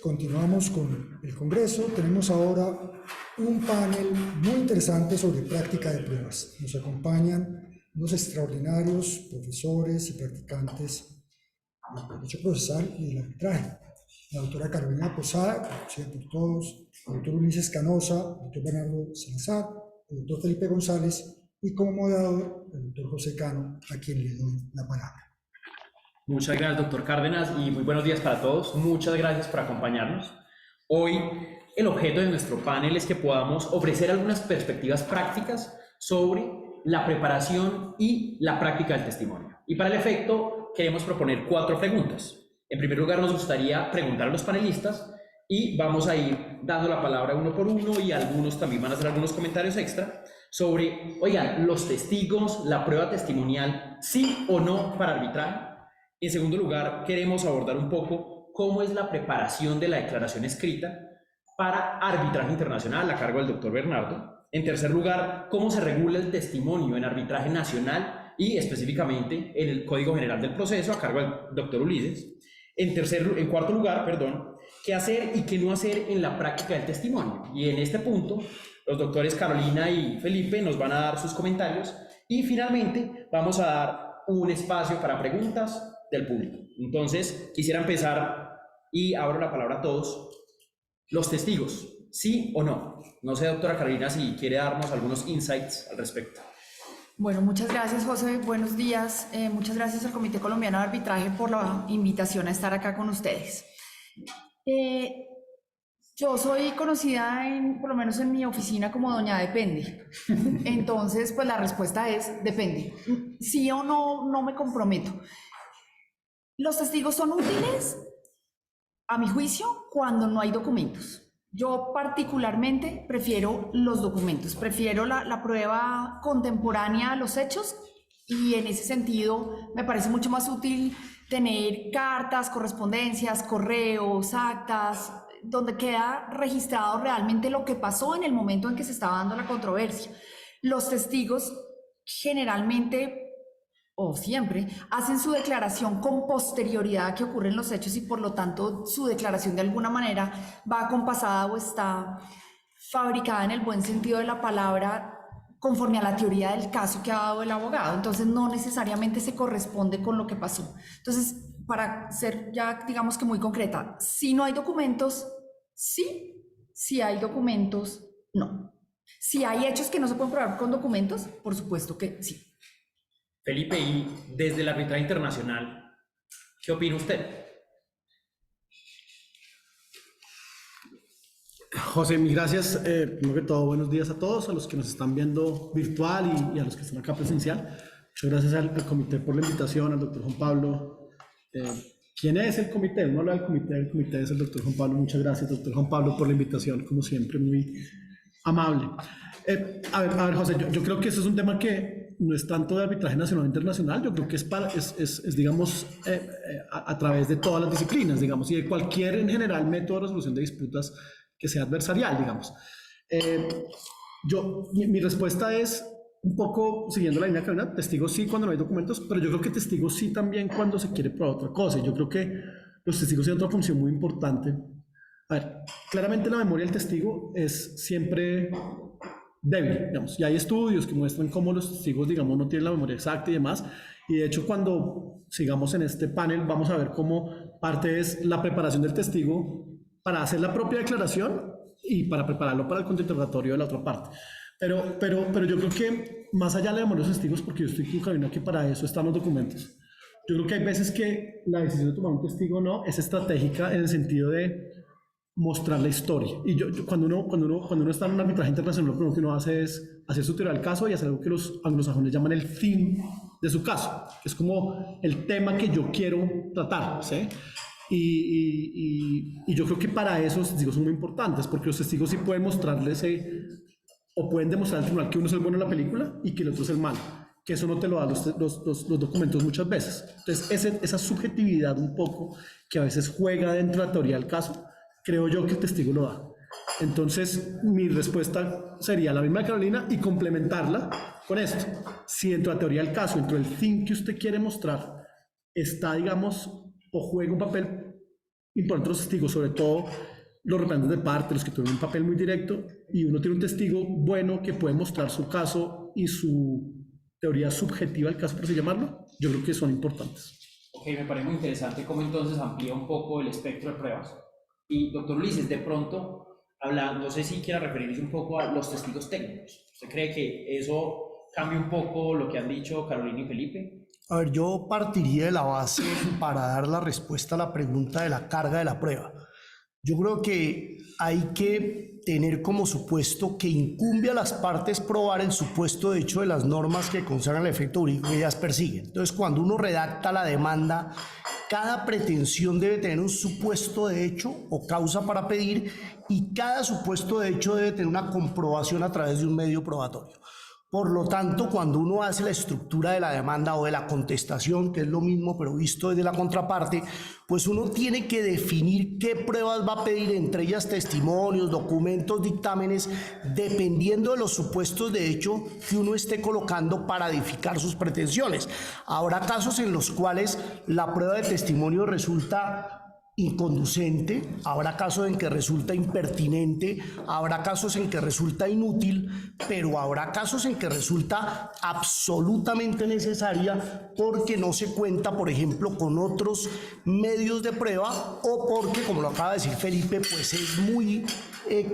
continuamos con el Congreso. Tenemos ahora un panel muy interesante sobre práctica de pruebas. Nos acompañan unos extraordinarios profesores y practicantes del derecho procesal y del arbitraje. La doctora Carolina Posada, conocida por todos, el doctor Ulises Canosa, el doctor Bernardo Salazar, el doctor Felipe González y como moderador el doctor José Cano, a quien le doy la palabra. Muchas gracias, doctor Cárdenas, y muy buenos días para todos. Muchas gracias por acompañarnos. Hoy el objeto de nuestro panel es que podamos ofrecer algunas perspectivas prácticas sobre la preparación y la práctica del testimonio. Y para el efecto queremos proponer 4 preguntas. En primer lugar, nos gustaría preguntar a los panelistas y vamos a ir dando la palabra uno por uno y algunos también van a hacer algunos comentarios extra sobre, oigan, los testigos, la prueba testimonial, sí o no para arbitraje. En segundo lugar, queremos abordar un poco cómo es la preparación de la declaración escrita para arbitraje internacional a cargo del doctor Bernardo. En tercer lugar, cómo se regula el testimonio en arbitraje nacional y específicamente en el Código General del Proceso a cargo del doctor Ulises. En cuarto lugar, qué hacer y qué no hacer en la práctica del testimonio. Y en este punto, los doctores Carolina y Felipe nos van a dar sus comentarios y finalmente vamos a dar un espacio para preguntas del público. Entonces, quisiera empezar y abro la palabra a todos. Los testigos, ¿sí o no? No sé, doctora Carolina, si quiere darnos algunos insights al respecto. Bueno, muchas gracias, José. Buenos días. Muchas gracias al Comité Colombiano de Arbitraje por la invitación a estar acá con ustedes. Yo soy conocida, por lo menos en mi oficina, como doña Depende. Entonces, pues la respuesta es depende. Sí o no, no me comprometo. Los testigos son útiles, a mi juicio, cuando no hay documentos. Yo particularmente prefiero los documentos, prefiero la prueba contemporánea a los hechos y en ese sentido me parece mucho más útil tener cartas, correspondencias, correos, actas, donde queda registrado realmente lo que pasó en el momento en que se estaba dando la controversia. Los testigos generalmente o siempre hacen su declaración con posterioridad a que ocurren los hechos y por lo tanto su declaración de alguna manera va acompasada o está fabricada en el buen sentido de la palabra conforme a la teoría del caso que ha dado el abogado. Entonces no necesariamente se corresponde con lo que pasó. Entonces, para ser ya digamos que muy concreta, si no hay documentos, sí; si hay documentos, no. Si hay hechos que no se pueden probar con documentos, por supuesto que sí. Felipe, y desde el arbitraje internacional, ¿qué opina usted? José, mil gracias. Primero que todo, buenos días a todos, a los que nos están viendo virtual y a los que están acá presencial. Muchas gracias al comité por la invitación, al doctor Juan Pablo. ¿Quién es el comité? Uno habla del comité es el doctor Juan Pablo. Muchas gracias, doctor Juan Pablo, por la invitación, como siempre, muy amable. A ver, José, yo creo que eso es un tema que no es tanto de arbitraje nacional o internacional, yo creo que es digamos, a través de todas las disciplinas, digamos, y de cualquier, en general, método de resolución de disputas que sea adversarial, digamos. Mi respuesta es un poco siguiendo la línea de Carolina: testigos sí cuando no hay documentos, pero yo creo que testigos sí también cuando se quiere probar otra cosa. Yo creo que los testigos tienen otra función muy importante. A ver, claramente la memoria del testigo es siempre débil, digamos, y hay estudios que muestran cómo los testigos, digamos, no tienen la memoria exacta y demás, y de hecho cuando sigamos en este panel vamos a ver cómo parte es la preparación del testigo para hacer la propia declaración y para prepararlo para el contrainterrogatorio de la otra parte. Pero yo creo que más allá de la memoria de los testigos, porque yo estoy con Carolina que para eso están los documentos, yo creo que hay veces que la decisión de tomar un testigo no es estratégica en el sentido de mostrar la historia. Y cuando uno está en un arbitraje internacional, lo primero que uno hace es hacer su teoría del caso y hacer algo que los anglosajones llaman el theme de su caso, que es como el tema que yo quiero tratar, ¿sí? Y yo creo que para eso los testigos son muy importantes, porque los testigos sí pueden mostrarles o pueden demostrar al tribunal que uno es el bueno en la película y que el otro es el malo, que eso no te lo dan los documentos muchas veces. Entonces esa subjetividad un poco que a veces juega dentro de la teoría del caso, creo yo que el testigo lo da. Entonces mi respuesta sería la misma de Carolina y complementarla con esto. Si dentro de la teoría del caso, dentro del theme que usted quiere mostrar, está, digamos, o juega un papel imponer los testigos, sobre todo los representantes de parte, los que tienen un papel muy directo, y uno tiene un testigo bueno que puede mostrar su caso y su teoría subjetiva del caso, por así llamarlo, yo creo que son importantes. Ok, me parece muy interesante cómo entonces amplía un poco el espectro de pruebas. Y doctor Ulises, de pronto, no sé si quiera referirse un poco a los testigos técnicos. ¿Usted cree que eso cambia un poco lo que han dicho Carolina y Felipe? A ver, yo partiría de la base para dar la respuesta a la pregunta de la carga de la prueba. Yo creo que hay que tener como supuesto que incumbe a las partes probar el supuesto de hecho de las normas que consagran el efecto jurídico que ellas persiguen. Entonces, cuando uno redacta la demanda, cada pretensión debe tener un supuesto de hecho o causa para pedir, y cada supuesto de hecho debe tener una comprobación a través de un medio probatorio. Por lo tanto, cuando uno hace la estructura de la demanda o de la contestación, que es lo mismo pero visto desde la contraparte, pues uno tiene que definir qué pruebas va a pedir, entre ellas testimonios, documentos, dictámenes, dependiendo de los supuestos de hecho que uno esté colocando para edificar sus pretensiones. Habrá casos en los cuales la prueba de testimonio resulta inconducente, habrá casos en que resulta impertinente, habrá casos en que resulta inútil, pero habrá casos en que resulta absolutamente necesaria porque no se cuenta, por ejemplo, con otros medios de prueba, o porque, como lo acaba de decir Felipe, pues es muy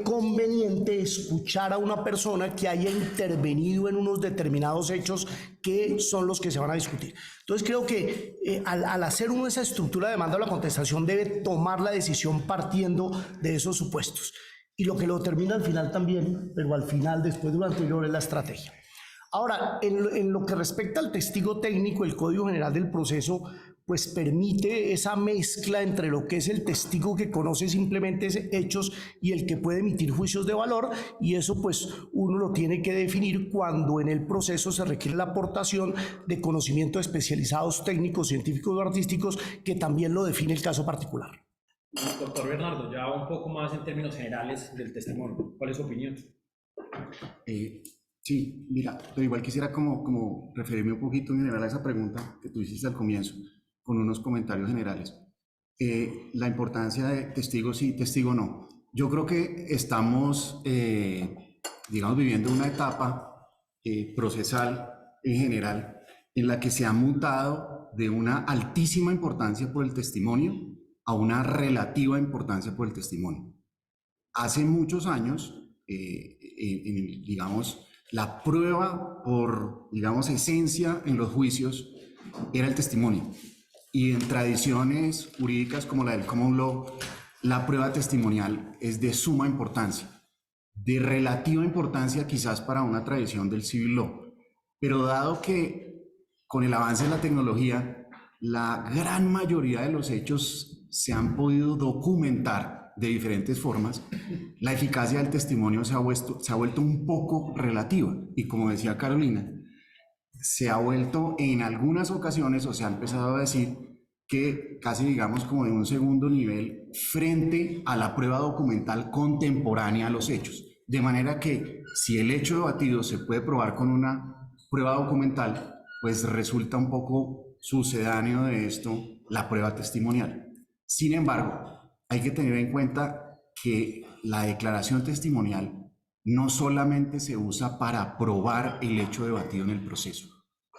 conveniente escuchar a una persona que haya intervenido en unos determinados hechos que son los que se van a discutir. Entonces creo que al hacer uno esa estructura de demanda o la contestación debe tomar la decisión partiendo de esos supuestos. Y lo que lo determina al final también, pero al final, después de lo anterior, es la estrategia. Ahora, en lo que respecta al testigo técnico, el Código General del Proceso pues permite esa mezcla entre lo que es el testigo que conoce simplemente hechos y el que puede emitir juicios de valor, y eso pues uno lo tiene que definir cuando en el proceso se requiere la aportación de conocimientos especializados, técnicos, científicos o artísticos, que también lo define el caso particular. Doctor Bernardo, ya un poco más en términos generales del testimonio, ¿cuál es su opinión? Sí, mira, pero igual quisiera como referirme un poquito en general a esa pregunta que tú hiciste al comienzo, con unos comentarios generales. La importancia de testigo sí, testigo no. Yo creo que estamos, digamos, viviendo una etapa procesal en general en la que se ha mutado de una altísima importancia por el testimonio a una relativa importancia por el testimonio. Hace muchos años, digamos, la prueba por, digamos, esencia en los juicios era el testimonio. Y en tradiciones jurídicas como la del common law, la prueba testimonial es de suma importancia, de relativa importancia quizás para una tradición del civil law. Pero dado que con el avance de la tecnología, la gran mayoría de los hechos se han podido documentar de diferentes formas, la eficacia del testimonio se ha vuelto un poco relativa. Y como decía Carolina, se ha vuelto en algunas ocasiones, o se ha empezado a decir que casi, digamos, como de un segundo nivel frente a la prueba documental contemporánea a los hechos. De manera que si el hecho debatido se puede probar con una prueba documental, pues resulta un poco sucedáneo de esto la prueba testimonial. Sin embargo, hay que tener en cuenta que la declaración testimonial no solamente se usa para probar el hecho debatido en el proceso.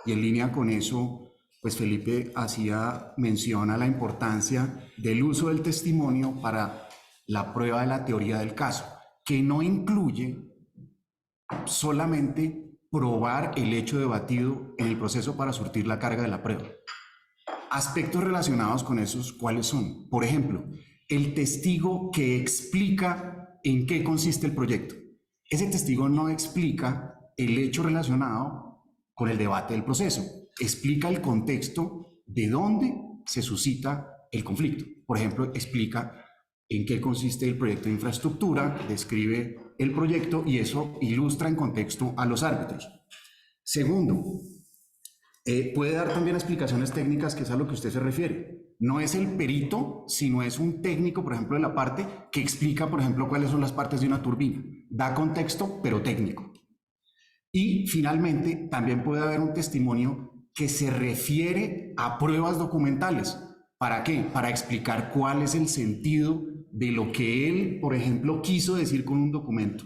Y en línea con eso, pues Felipe hacía mención a la importancia del uso del testimonio para la prueba de la teoría del caso, que no incluye solamente probar el hecho debatido en el proceso para surtir la carga de la prueba. Aspectos relacionados con esos, ¿cuáles son? Por ejemplo, el testigo que explica en qué consiste el proyecto. Ese testigo no explica el hecho relacionado con el debate del proceso, explica el contexto de dónde se suscita el conflicto. Por ejemplo, explica en qué consiste el proyecto de infraestructura, describe el proyecto y eso ilustra en contexto a los árbitros. Segundo, puede dar también explicaciones técnicas, que es a lo que usted se refiere. No es el perito, sino es un técnico, por ejemplo, de la parte, que explica, por ejemplo, cuáles son las partes de una turbina. Da contexto, pero técnico. Y finalmente, también puede haber un testimonio que se refiere a pruebas documentales ¿Para qué? Para explicar cuál es el sentido de lo que él, por ejemplo, quiso decir con un documento,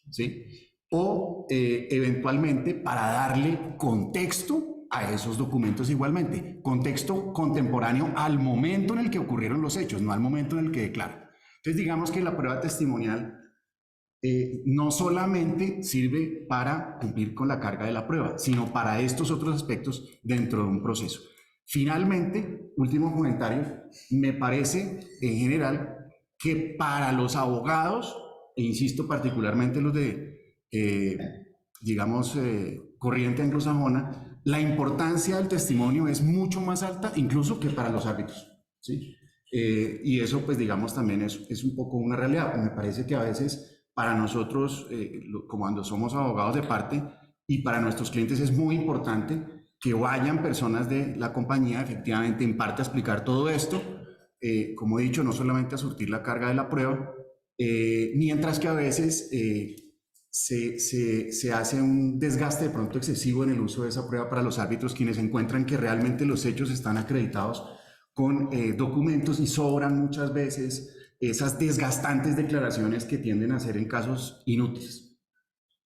¿sí? O eventualmente para darle contexto a esos documentos igualmente, contexto contemporáneo al momento en el que ocurrieron los hechos, no al momento en el que declara. Entonces digamos que la prueba testimonial no solamente sirve para cumplir con la carga de la prueba, sino para estos otros aspectos dentro de un proceso. Finalmente, último comentario, me parece en general que para los abogados, e insisto particularmente los de, corriente anglosajona, la importancia del testimonio es mucho más alta incluso que para los árbitros, ¿sí? Y eso, pues digamos, también es un poco una realidad. Me parece que a veces para nosotros, como cuando somos abogados de parte, y para nuestros clientes es muy importante que vayan personas de la compañía, efectivamente, en parte a explicar todo esto, como he dicho, no solamente a surtir la carga de la prueba, mientras que a veces se hace un desgaste de pronto excesivo en el uso de esa prueba para los árbitros, quienes encuentran que realmente los hechos están acreditados con documentos y sobran muchas veces esas desgastantes declaraciones que tienden a ser en casos inútiles.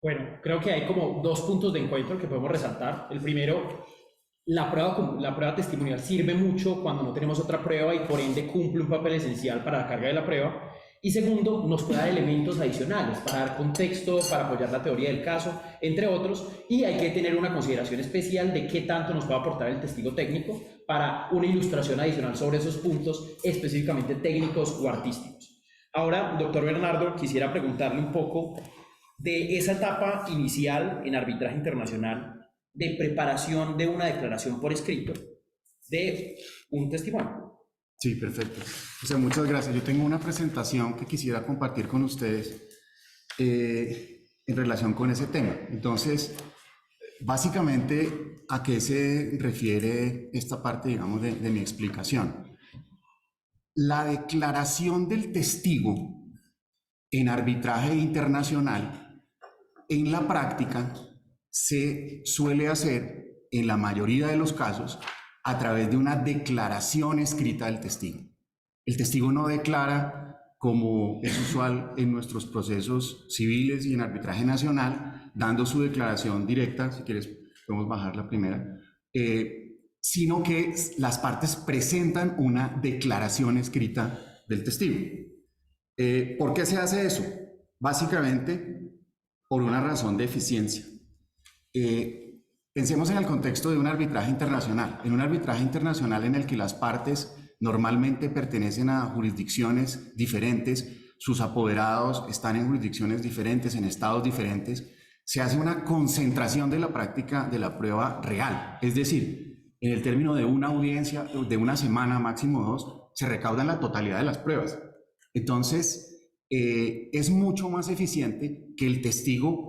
Bueno, creo que hay como dos puntos de encuentro que podemos resaltar. El primero, la prueba testimonial sirve mucho cuando no tenemos otra prueba y por ende cumple un papel esencial para la carga de la prueba. Y segundo, nos puede dar elementos adicionales para dar contexto, para apoyar la teoría del caso, entre otros, y hay que tener una consideración especial de qué tanto nos puede aportar el testigo técnico para una ilustración adicional sobre esos puntos específicamente técnicos o artísticos. Ahora, doctor Bernardo, quisiera preguntarle un poco de esa etapa inicial en arbitraje internacional de preparación de una declaración por escrito de un testimonio. Sí, perfecto. O sea, muchas gracias. Yo tengo una presentación que quisiera compartir con ustedes en relación con ese tema. Entonces, básicamente, ¿a qué se refiere esta parte, digamos, de mi explicación? La declaración del testigo en arbitraje internacional, en la práctica, se suele hacer, en la mayoría de los casos, a través de una declaración escrita del testigo. El testigo no declara, como es usual en nuestros procesos civiles y en arbitraje nacional, dando su declaración directa, si quieres podemos bajar la primera, sino que las partes presentan una declaración escrita del testigo. ¿Por qué se hace eso? Básicamente por una razón de eficiencia. Pensemos en el contexto de un arbitraje internacional. En un arbitraje internacional en el que las partes normalmente pertenecen a jurisdicciones diferentes, sus apoderados están en jurisdicciones diferentes, en estados diferentes, se hace una concentración de la práctica de la prueba real. Es decir, en el término de una audiencia, de una semana, máximo 2, se recaudan la totalidad de las pruebas. Entonces, es mucho más eficiente que el testigo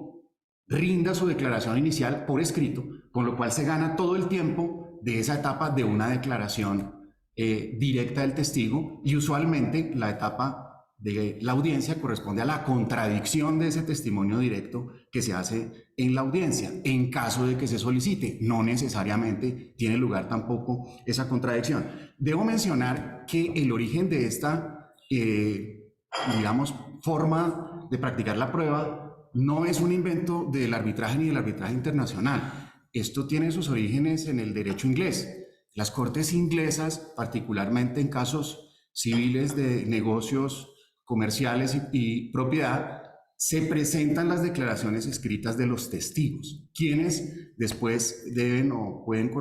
rinda su declaración inicial por escrito, con lo cual se gana todo el tiempo de esa etapa de una declaración directa del testigo, y usualmente la etapa de la audiencia corresponde a la contradicción de ese testimonio directo que se hace en la audiencia, en caso de que se solicite. No necesariamente tiene lugar tampoco esa contradicción. Debo mencionar que el origen de esta, digamos, forma de practicar la prueba no es un invento del arbitraje ni del arbitraje internacional. Esto tiene sus orígenes en el derecho inglés. Las cortes inglesas, particularmente en casos civiles de negocios comerciales y propiedad, se presentan las declaraciones escritas de los testigos, quienes después deben o pueden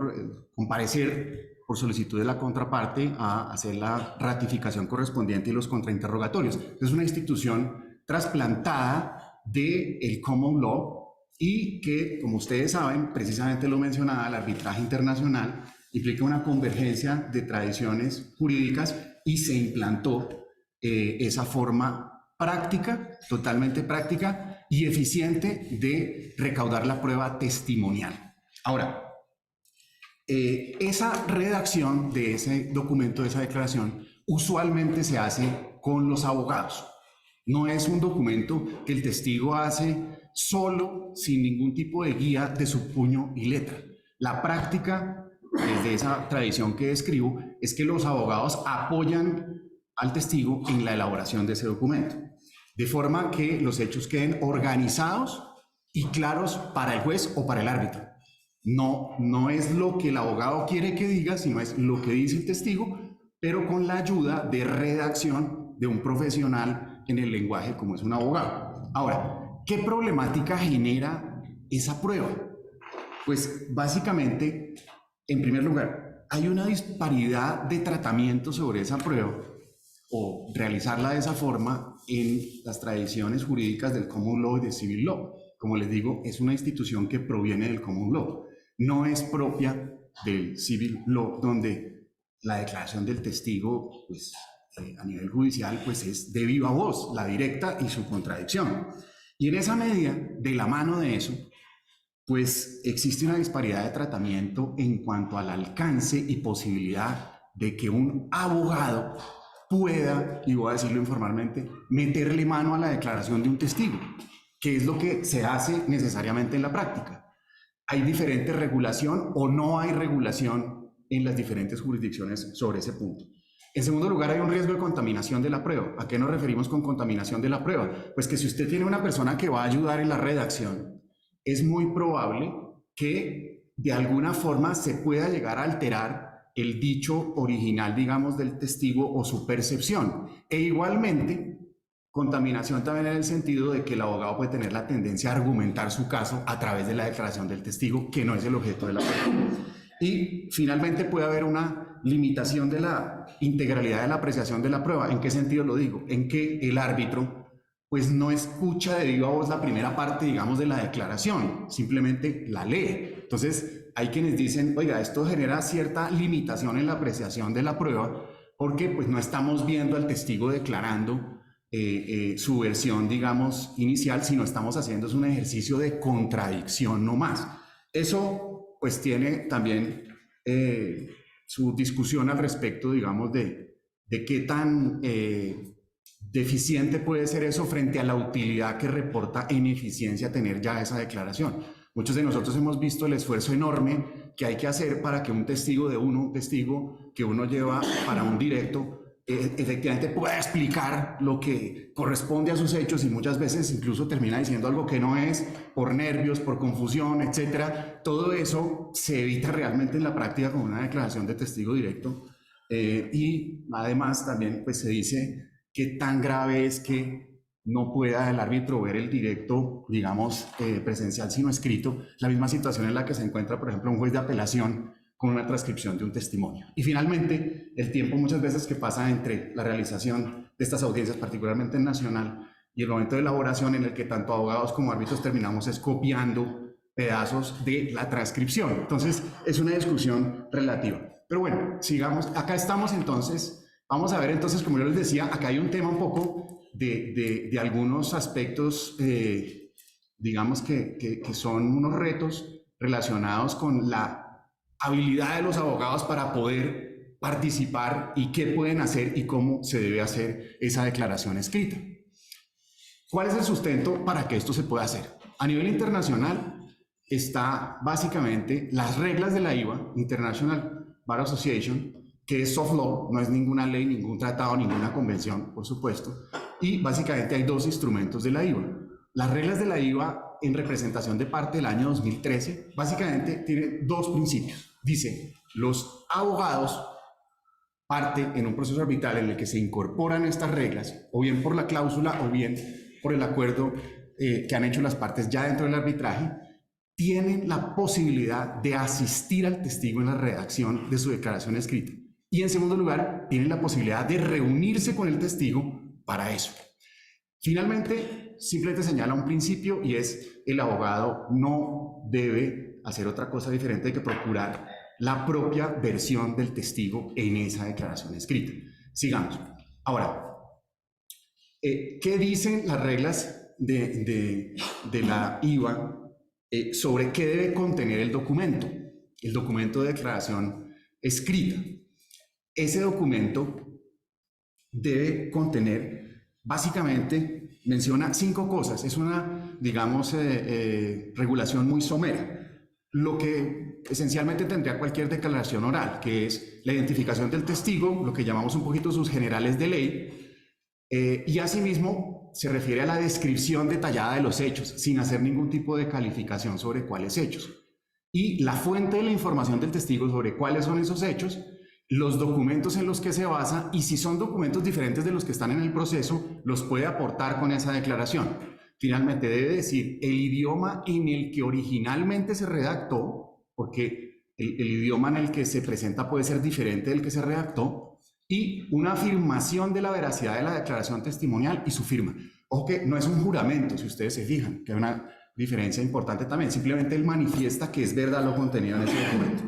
comparecer por solicitud de la contraparte a hacer la ratificación correspondiente y los contrainterrogatorios. Es una institución trasplantada del common law y que, como ustedes saben, precisamente lo mencionaba, el arbitraje internacional implica una convergencia de tradiciones jurídicas y se implantó esa forma práctica, totalmente práctica y eficiente de recaudar la prueba testimonial. Ahora, esa redacción de ese documento, de esa declaración, usualmente se hace con los abogados. No es un documento que el testigo hace solo, sin ningún tipo de guía de su puño y letra. La práctica desde esa tradición que describo, es que los abogados apoyan al testigo en la elaboración de ese documento, de forma que los hechos queden organizados y claros para el juez o para el árbitro. No es lo que el abogado quiere que diga, sino es lo que dice el testigo, pero con la ayuda de redacción de un profesional en el lenguaje como es un abogado. Ahora, ¿qué problemática genera esa prueba? Pues básicamente, en primer lugar, hay una disparidad de tratamiento sobre esa prueba o realizarla de esa forma en las tradiciones jurídicas del common law y del civil law. Como les digo, es una institución que proviene del common law, no es propia del civil law, donde la declaración del testigo, pues, a nivel judicial, pues es de viva voz, la directa y su contradicción. Y en esa medida, de la mano de eso, pues existe una disparidad de tratamiento en cuanto al alcance y posibilidad de que un abogado pueda, y voy a decirlo informalmente, meterle mano a la declaración de un testigo, que es lo que se hace necesariamente en la práctica. Hay diferente regulación o no hay regulación en las diferentes jurisdicciones sobre ese punto. En segundo lugar, hay un riesgo de contaminación de la prueba. ¿A qué nos referimos con contaminación de la prueba? Pues que si usted tiene una persona que va a ayudar en la redacción, es muy probable que de alguna forma se pueda llegar a alterar el dicho original, digamos, del testigo o su percepción. E igualmente, contaminación también en el sentido de que el abogado puede tener la tendencia a argumentar su caso a través de la declaración del testigo, que no es el objeto de la prueba. Y finalmente puede haber una limitación de la integralidad de la apreciación de la prueba. ¿En qué sentido lo digo? En que el árbitro pues no escucha de viva voz la primera parte, digamos, de la declaración, simplemente la lee. Entonces hay quienes dicen, oiga, esto genera cierta limitación en la apreciación de la prueba porque pues no estamos viendo al testigo declarando su versión, digamos, inicial, sino estamos haciendo un ejercicio de contradicción no más. Eso pues tiene también su discusión al respecto, digamos, de qué tan deficiente puede ser eso frente a la utilidad que reporta en eficiencia tener ya esa declaración. Muchos de nosotros hemos visto el esfuerzo enorme que hay que hacer para que un testigo que uno lleva para un directo, efectivamente pueda explicar lo que corresponde a sus hechos y muchas veces incluso termina diciendo algo que no es, por nervios, por confusión, etcétera. Todo eso se evita realmente en la práctica con una declaración de testigo directo. Y además también pues se dice qué tan grave es que no pueda el árbitro ver el directo, digamos, presencial, sino escrito, la misma situación en la que se encuentra, por ejemplo, un juez de apelación con una transcripción de un testimonio. Y finalmente, el tiempo muchas veces que pasa entre la realización de estas audiencias, particularmente en nacional, y el momento de elaboración en el que tanto abogados como árbitros terminamos es copiando pedazos de la transcripción. Entonces, es una discusión relativa. Pero bueno, sigamos. Acá estamos entonces. Vamos a ver entonces, como yo les decía, acá hay un tema un poco de algunos aspectos, digamos que son unos retos relacionados con la habilidad de los abogados para poder participar y qué pueden hacer y cómo se debe hacer esa declaración escrita. ¿Cuál es el sustento para que esto se pueda hacer? A nivel internacional está básicamente las reglas de la IBA, International Bar Association, que es soft law, no es ninguna ley, ningún tratado, ninguna convención, por supuesto, y básicamente hay dos instrumentos de la IBA. Las reglas de la IBA en representación de parte del año 2013, básicamente tiene dos principios. Dice, los abogados, parte en un proceso arbitral en el que se incorporan estas reglas, o bien por la cláusula o bien por el acuerdo que han hecho las partes ya dentro del arbitraje, tienen la posibilidad de asistir al testigo en la redacción de su declaración escrita. Y en segundo lugar, tienen la posibilidad de reunirse con el testigo para eso. Finalmente, simplemente señala un principio y es el abogado no debe hacer otra cosa diferente de que procurar la propia versión del testigo en esa declaración escrita. Sigamos. Ahora, ¿qué dicen las reglas de la IBA sobre qué debe contener el documento de declaración escrita? Ese documento debe contener, básicamente, menciona 5 cosas. Es una, digamos, regulación muy somera. lo que esencialmente tendría cualquier declaración oral, que es la identificación del testigo, lo que llamamos un poquito sus generales de ley, y asimismo se refiere a la descripción detallada de los hechos, sin hacer ningún tipo de calificación sobre cuáles hechos. Y la fuente de la información del testigo sobre cuáles son esos hechos, los documentos en los que se basa, y si son documentos diferentes de los que están en el proceso, los puede aportar con esa declaración. Finalmente debe decir el idioma en el que originalmente se redactó, porque el idioma en el que se presenta puede ser diferente del que se redactó, y una afirmación de la veracidad de la declaración testimonial y su firma. Ojo que no es un juramento, si ustedes se fijan, que hay una diferencia importante también. Simplemente él manifiesta que es verdad lo contenido en ese documento.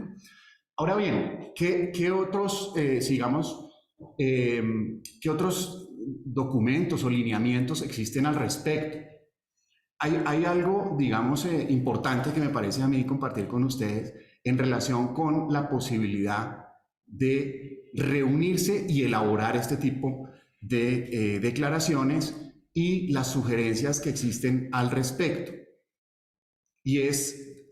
Ahora bien, ¿qué otros, qué otros documentos o lineamientos existen al respecto? Hay algo, digamos, importante que me parece a mí compartir con ustedes en relación con la posibilidad de reunirse y elaborar este tipo de declaraciones y las sugerencias que existen al respecto. Y es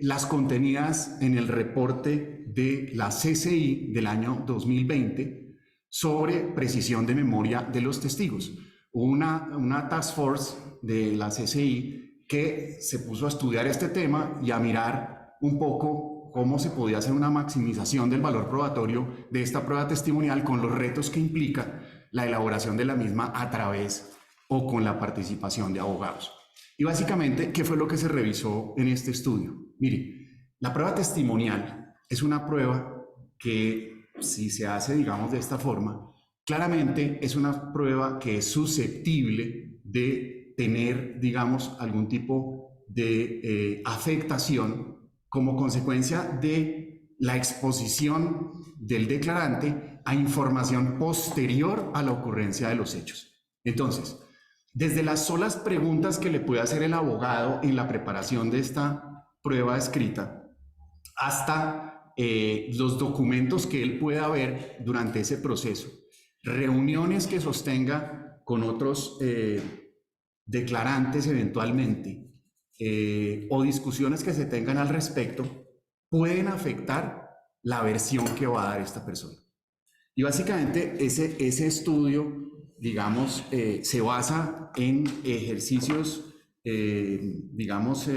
las contenidas en el reporte de la CCI del año 2020 sobre precisión de memoria de los testigos. Una task force de la CCI que se puso a estudiar este tema y a mirar un poco cómo se podía hacer una maximización del valor probatorio de esta prueba testimonial con los retos que implica la elaboración de la misma a través o con la participación de abogados. Y básicamente, ¿qué fue lo que se revisó en este estudio? Mire, la prueba testimonial es una prueba que, si se hace, digamos, de esta forma, claramente es una prueba que es susceptible de tener, digamos, algún tipo de afectación como consecuencia de la exposición del declarante a información posterior a la ocurrencia de los hechos. Entonces, desde las solas preguntas que le puede hacer el abogado en la preparación de esta prueba escrita, hasta los documentos que él pueda ver durante ese proceso, reuniones que sostenga con otros declarantes eventualmente, o discusiones que se tengan al respecto, pueden afectar la versión que va a dar esta persona. Y básicamente ese estudio, digamos, se basa en ejercicios, digamos,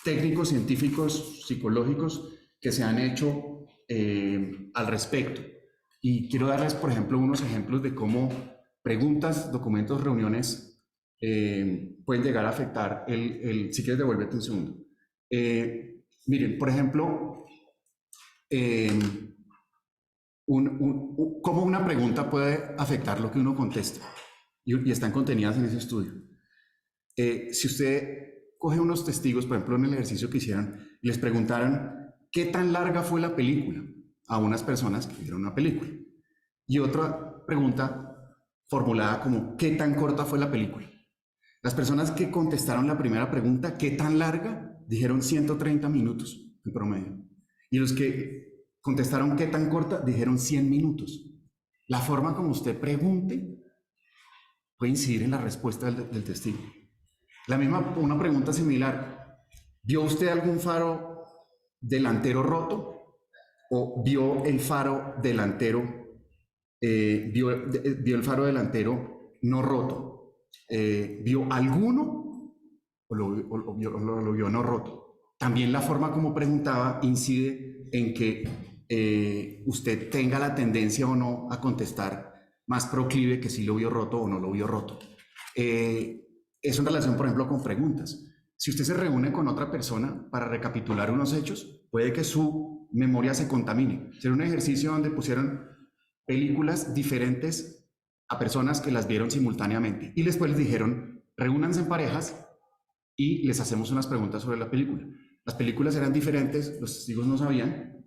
técnicos, científicos, psicológicos que se han hecho al respecto. Y quiero darles, por ejemplo, unos ejemplos de cómo preguntas, documentos, reuniones pueden llegar a afectar si quieres devuélvete un segundo. Miren, por ejemplo, cómo una pregunta puede afectar lo que uno contesta, y están contenidas en ese estudio. Si usted coge unos testigos, por ejemplo, en el ejercicio que hicieron, y les preguntaran qué tan larga fue la película a unas personas que vieron una película, y otra pregunta formulada como ¿qué tan corta fue la película? Las personas que contestaron la primera pregunta, ¿qué tan larga?, dijeron 130 minutos en promedio. Y los que contestaron ¿qué tan corta?, dijeron 100 minutos. La forma como usted pregunte puede incidir en la respuesta del testigo. Una pregunta similar: ¿vio usted algún faro delantero roto? ¿O vio el faro delantero, vio el faro delantero no roto? ¿Vio alguno o lo vio no roto? También la forma como preguntaba incide en que usted tenga la tendencia o no a contestar más proclive que si lo vio roto o no lo vio roto. Es en relación, por ejemplo, con preguntas. Si usted se reúne con otra persona para recapitular unos hechos, puede que su memoria se contamine. Será un ejercicio donde pusieron películas diferentes a personas que las vieron simultáneamente y después les dijeron, reúnanse en parejas y les hacemos unas preguntas sobre la película. Las películas eran diferentes, los testigos no sabían,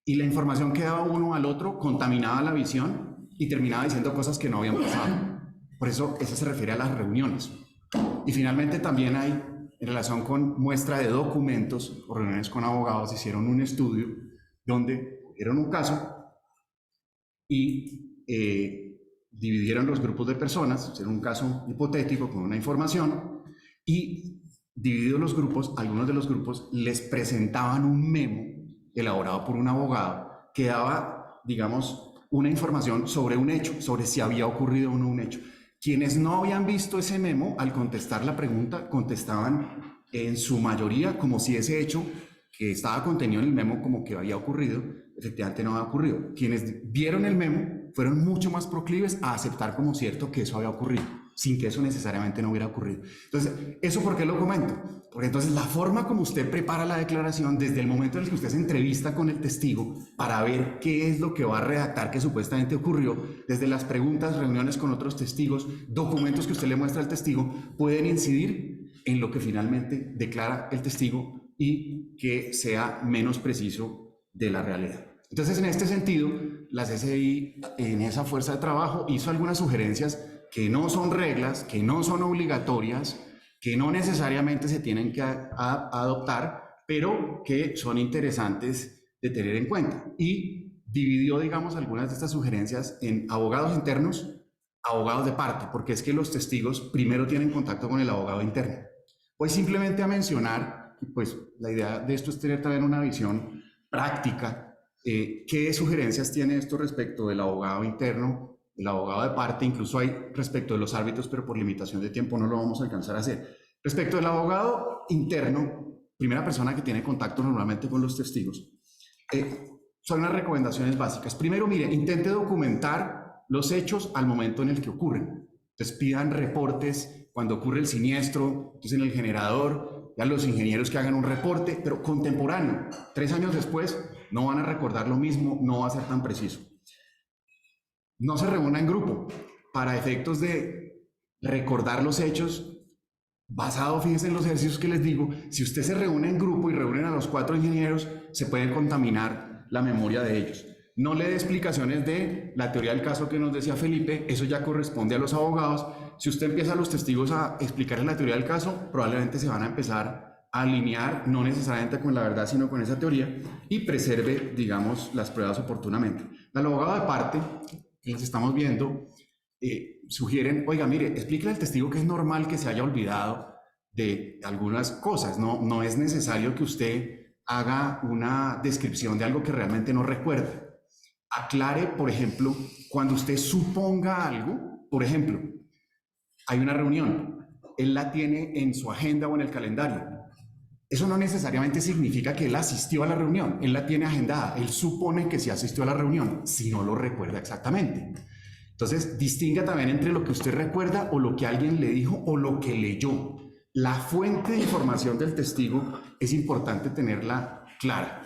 y la información que daba uno al otro contaminaba la visión y terminaba diciendo cosas que no habían pasado. Por eso se refiere a las reuniones. Y finalmente también hay, en relación con muestra de documentos o reuniones con abogados, hicieron un estudio donde dieron un caso y dividieron los grupos de personas, hicieron un caso hipotético con una información y divididos los grupos, algunos de los grupos les presentaban un memo elaborado por un abogado que daba, digamos, una información sobre un hecho, sobre si había ocurrido o no un hecho. Quienes no habían visto ese memo, al contestar la pregunta, contestaban en su mayoría como si ese hecho que estaba contenido en el memo como que había ocurrido, efectivamente no había ocurrido. Quienes vieron el memo fueron mucho más proclives a aceptar como cierto que eso había ocurrido, sin que eso necesariamente no hubiera ocurrido. Entonces, ¿eso por qué lo comento? Porque entonces la forma como usted prepara la declaración, desde el momento en el que usted se entrevista con el testigo para ver qué es lo que va a redactar que supuestamente ocurrió, desde las preguntas, reuniones con otros testigos, documentos que usted le muestra al testigo, pueden incidir en lo que finalmente declara el testigo y que sea menos preciso de la realidad. Entonces, en este sentido, la CCI, en esa fuerza de trabajo, hizo algunas sugerencias que no son reglas, que no son obligatorias, que no necesariamente se tienen que adoptar, pero que son interesantes de tener en cuenta. Y dividió, digamos, algunas de estas sugerencias en abogados internos, abogados de parte, porque es que los testigos primero tienen contacto con el abogado interno. Voy simplemente a mencionar, pues la idea de esto es tener también una visión práctica. ¿Qué sugerencias tiene esto respecto del abogado interno, el abogado de parte? Incluso hay respecto de los árbitros, pero por limitación de tiempo no lo vamos a alcanzar a hacer. Respecto del abogado interno, primera persona que tiene contacto normalmente con los testigos, son unas recomendaciones básicas. Primero, mire, intente documentar los hechos al momento en el que ocurren. Entonces pidan reportes cuando ocurre el siniestro, entonces en el generador, ya los ingenieros que hagan un reporte, pero contemporáneo. 3 años después no van a recordar lo mismo, no va a ser tan preciso. No se reúna en grupo para efectos de recordar los hechos. Basado, fíjense en los ejercicios que les digo, si usted se reúne en grupo y reúnen a los 4 ingenieros, se puede contaminar la memoria de ellos. No le dé explicaciones de la teoría del caso que nos decía Felipe, eso ya corresponde a los abogados. Si usted empieza a los testigos a explicarles la teoría del caso, probablemente se van a empezar a alinear, no necesariamente con la verdad, sino con esa teoría, y preserve, digamos, las pruebas oportunamente. El abogado de parte, que les estamos viendo, sugieren, oiga, mire, explíquele al testigo que es normal que se haya olvidado de algunas cosas, no es necesario que usted haga una descripción de algo que realmente no recuerda. Aclare, por ejemplo, cuando usted suponga algo, por ejemplo, hay una reunión, él la tiene en su agenda o en el calendario. Eso no necesariamente significa que él asistió a la reunión, él la tiene agendada, él supone que sí asistió a la reunión, si no lo recuerda exactamente. Entonces, distinga también entre lo que usted recuerda o lo que alguien le dijo o lo que leyó. La fuente de información del testigo es importante tenerla clara.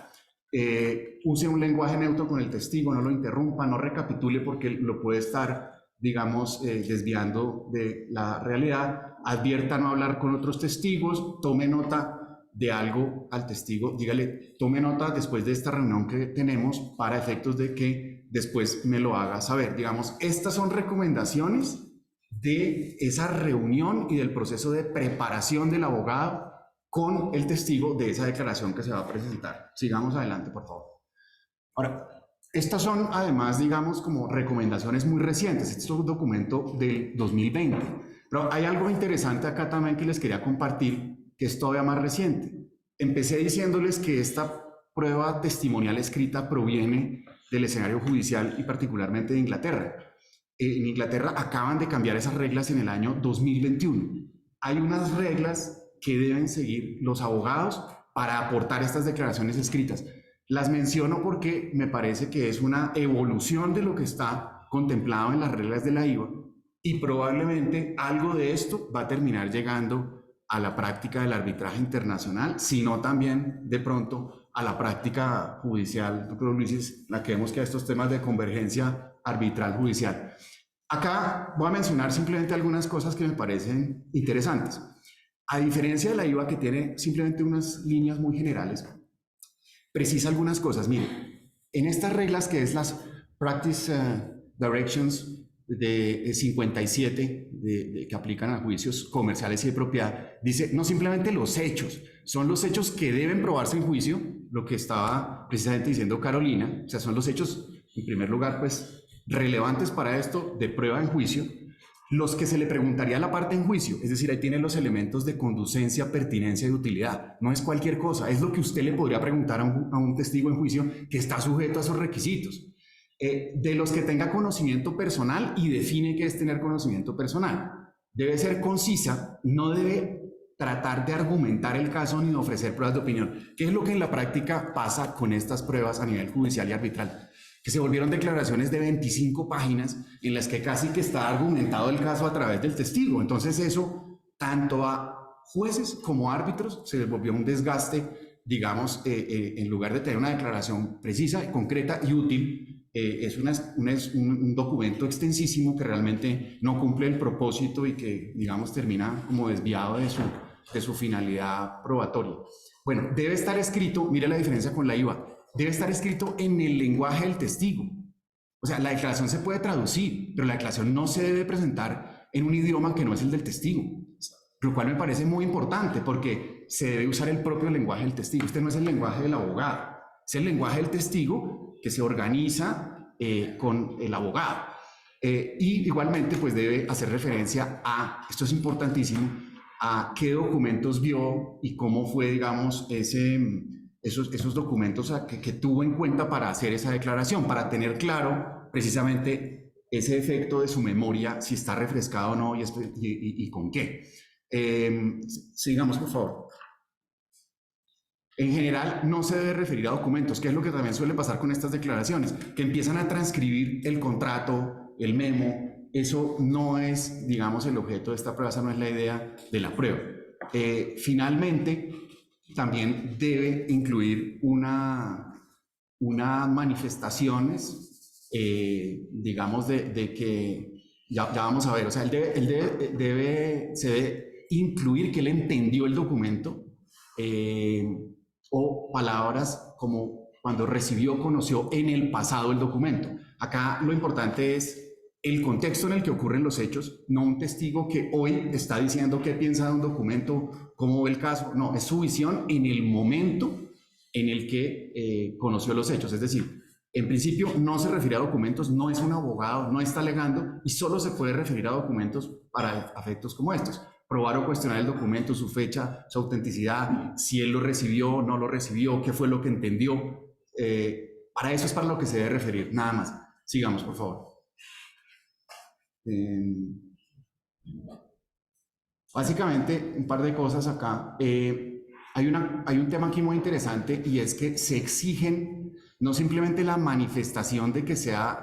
Use un lenguaje neutro con el testigo, no lo interrumpa, no recapitule porque lo puede estar, digamos, desviando de la realidad. Advierta no hablar con otros testigos, tome nota de algo al testigo, dígale, tome nota después de esta reunión que tenemos para efectos de que después me lo haga saber. Digamos, estas son recomendaciones de esa reunión y del proceso de preparación del abogado con el testigo de esa declaración que se va a presentar. Sigamos adelante, por favor. Ahora, estas son además, digamos, como recomendaciones muy recientes. Este es un documento del 2020. Pero hay algo interesante acá también que les quería compartir, que es todavía más reciente. Empecé diciéndoles que esta prueba testimonial escrita proviene del escenario judicial y particularmente de Inglaterra. En Inglaterra acaban de cambiar esas reglas en el año 2021. Hay unas reglas que deben seguir los abogados para aportar estas declaraciones escritas. Las menciono porque me parece que es una evolución de lo que está contemplado en las reglas de la IVA y probablemente algo de esto va a terminar llegando a la práctica del arbitraje internacional, sino también de pronto a la práctica judicial. Yo creo, Luis, es la que vemos que a estos temas de convergencia arbitral judicial. Acá voy a mencionar simplemente algunas cosas que me parecen interesantes. A diferencia de la IVA, que tiene simplemente unas líneas muy generales, precisa algunas cosas. Mire, en estas reglas que es las Practice Directions de 57 que aplican a juicios comerciales y de propiedad, dice no simplemente los hechos, son los hechos que deben probarse en juicio, lo que estaba precisamente diciendo Carolina, o sea, son los hechos, en primer lugar, pues, relevantes para esto de prueba en juicio. los que se le preguntaría a la parte en juicio, es decir, ahí tienen los elementos de conducencia, pertinencia y utilidad. No es cualquier cosa, es lo que usted le podría preguntar a un testigo en juicio que está sujeto a esos requisitos. De los que tenga conocimiento personal y define qué es tener conocimiento personal. Debe ser concisa, no debe tratar de argumentar el caso ni de ofrecer pruebas de opinión, que es lo que en la práctica pasa con estas pruebas a nivel judicial y arbitral, que se volvieron declaraciones de 25 páginas en las que casi que está argumentado el caso a través del testigo. Entonces eso, tanto a jueces como a árbitros, se les volvió un desgaste, digamos, en lugar de tener una declaración precisa, concreta y útil, es un documento extensísimo que realmente no cumple el propósito y que, digamos, termina como desviado de su finalidad probatoria. Bueno, debe estar escrito, mire la diferencia con la IVA, debe estar escrito en el lenguaje del testigo. O sea, la declaración se puede traducir, pero la declaración no se debe presentar en un idioma que no es el del testigo, lo cual me parece muy importante porque se debe usar el propio lenguaje del testigo. Este no es el lenguaje del abogado, es el lenguaje del testigo que se organiza con el abogado. Y igualmente, pues debe hacer referencia a, esto es importantísimo, a qué documentos vio y cómo fue, digamos, esos documentos que tuvo en cuenta para hacer esa declaración, para tener claro precisamente ese efecto de su memoria, si está refrescado o no y con qué. Sigamos, por favor. En general, no se debe referir a documentos, que es lo que también suele pasar con estas declaraciones, que empiezan a transcribir el contrato, el memo. Eso no es, digamos, el objeto de esta prueba, esa no es la idea de la prueba. Finalmente, también debe incluir unas manifestaciones, digamos, de que, ya vamos a ver, o sea, se debe incluir que él entendió el documento, o palabras como cuando recibió, conoció en el pasado el documento. Acá lo importante es el contexto en el que ocurren los hechos, no un testigo que hoy está diciendo qué piensa de un documento, cómo ve el caso. No, es su visión en el momento en el que conoció los hechos. Es decir, en principio no se refiere a documentos, no es un abogado, no está alegando y solo se puede referir a documentos para efectos como estos. Probar o cuestionar el documento, su fecha, su autenticidad, si él lo recibió o no lo recibió, qué fue lo que entendió. Para eso es para lo que se debe referir, nada más. Sigamos, por favor. Básicamente, un par de cosas acá. Hay un tema aquí muy interesante y es que se exigen no simplemente la manifestación de que sean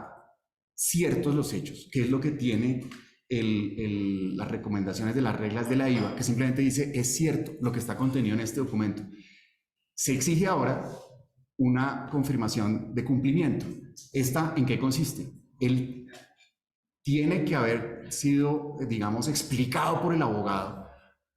ciertos los hechos, que es lo que tiene las recomendaciones de las reglas de la IVA, que simplemente dice es cierto lo que está contenido en este documento. Se exige ahora una confirmación de cumplimiento. ¿Esta en qué consiste? Tiene que haber sido, digamos, explicado por el abogado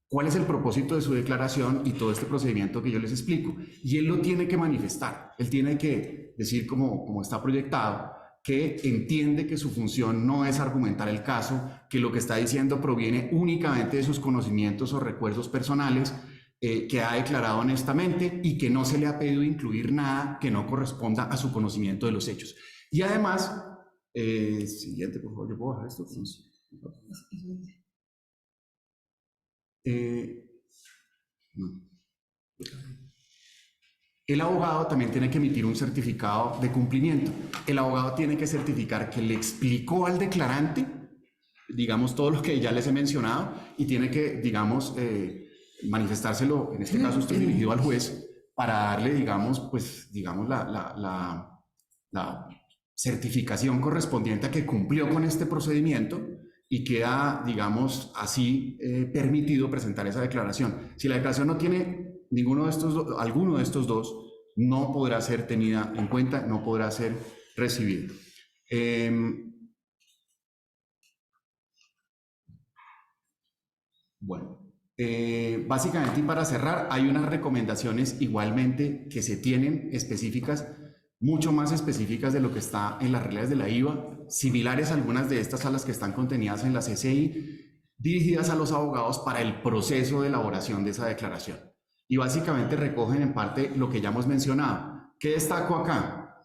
cuál es el propósito de su declaración y todo este procedimiento que yo les explico. Y él lo tiene que manifestar. Él tiene que decir, como está proyectado, que entiende que su función no es argumentar el caso, que lo que está diciendo proviene únicamente de sus conocimientos o recuerdos personales, que ha declarado honestamente y que no se le ha pedido incluir nada que no corresponda a su conocimiento de los hechos. Y además, siguiente, por favor, yo puedo bajar esto. No. El abogado también tiene que emitir un certificado de cumplimiento. El abogado tiene que certificar que le explicó al declarante, digamos, todo lo que ya les he mencionado, y tiene que, digamos, manifestárselo, en este caso estoy dirigido al juez, para darle, digamos, la certificación correspondiente a que cumplió con este procedimiento y queda, digamos, así permitido presentar esa declaración. Si la declaración no tiene alguno de estos dos, no podrá ser tenida en cuenta, no podrá ser recibida. Básicamente, y para cerrar, hay unas recomendaciones igualmente que se tienen específicas, mucho más específicas de lo que está en las reglas de la IVA, similares a algunas de estas a las que están contenidas en la CCI, dirigidas a los abogados para el proceso de elaboración de esa declaración. Y básicamente recogen en parte lo que ya hemos mencionado. ¿Qué destaco acá?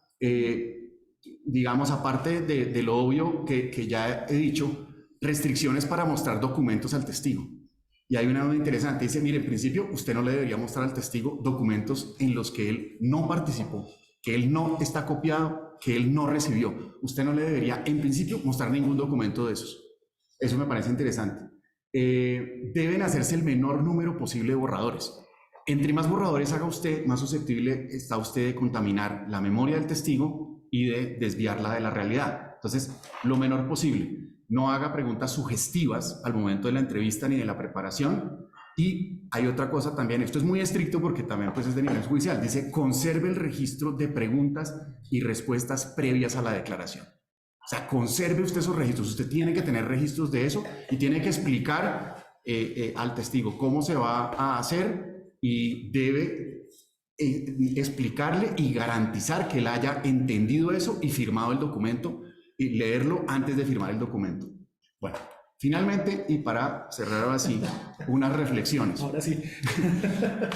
Digamos, aparte de lo obvio que ya he dicho, restricciones para mostrar documentos al testigo. Y hay una duda interesante, dice, mire, en principio usted no le debería mostrar al testigo documentos en los que él no participó, que él no está copiado, que él no recibió. Usted no le debería, en principio, mostrar ningún documento de esos. Eso me parece interesante. Deben hacerse el menor número posible de borradores. Entre más borradores haga usted, más susceptible está usted de contaminar la memoria del testigo y de desviarla de la realidad. Entonces, lo menor posible. No haga preguntas sugestivas al momento de la entrevista ni de la preparación. Y hay otra cosa también, esto es muy estricto porque también pues, es de nivel judicial. Dice, conserve el registro de preguntas y respuestas previas a la declaración. O sea, conserve usted esos registros. Usted tiene que tener registros de eso y tiene que explicar al testigo cómo se va a hacer y debe explicarle y garantizar que él haya entendido eso y firmado el documento y leerlo antes de firmar el documento. Bueno, finalmente, y para cerrar ahora sí, unas reflexiones. Ahora sí.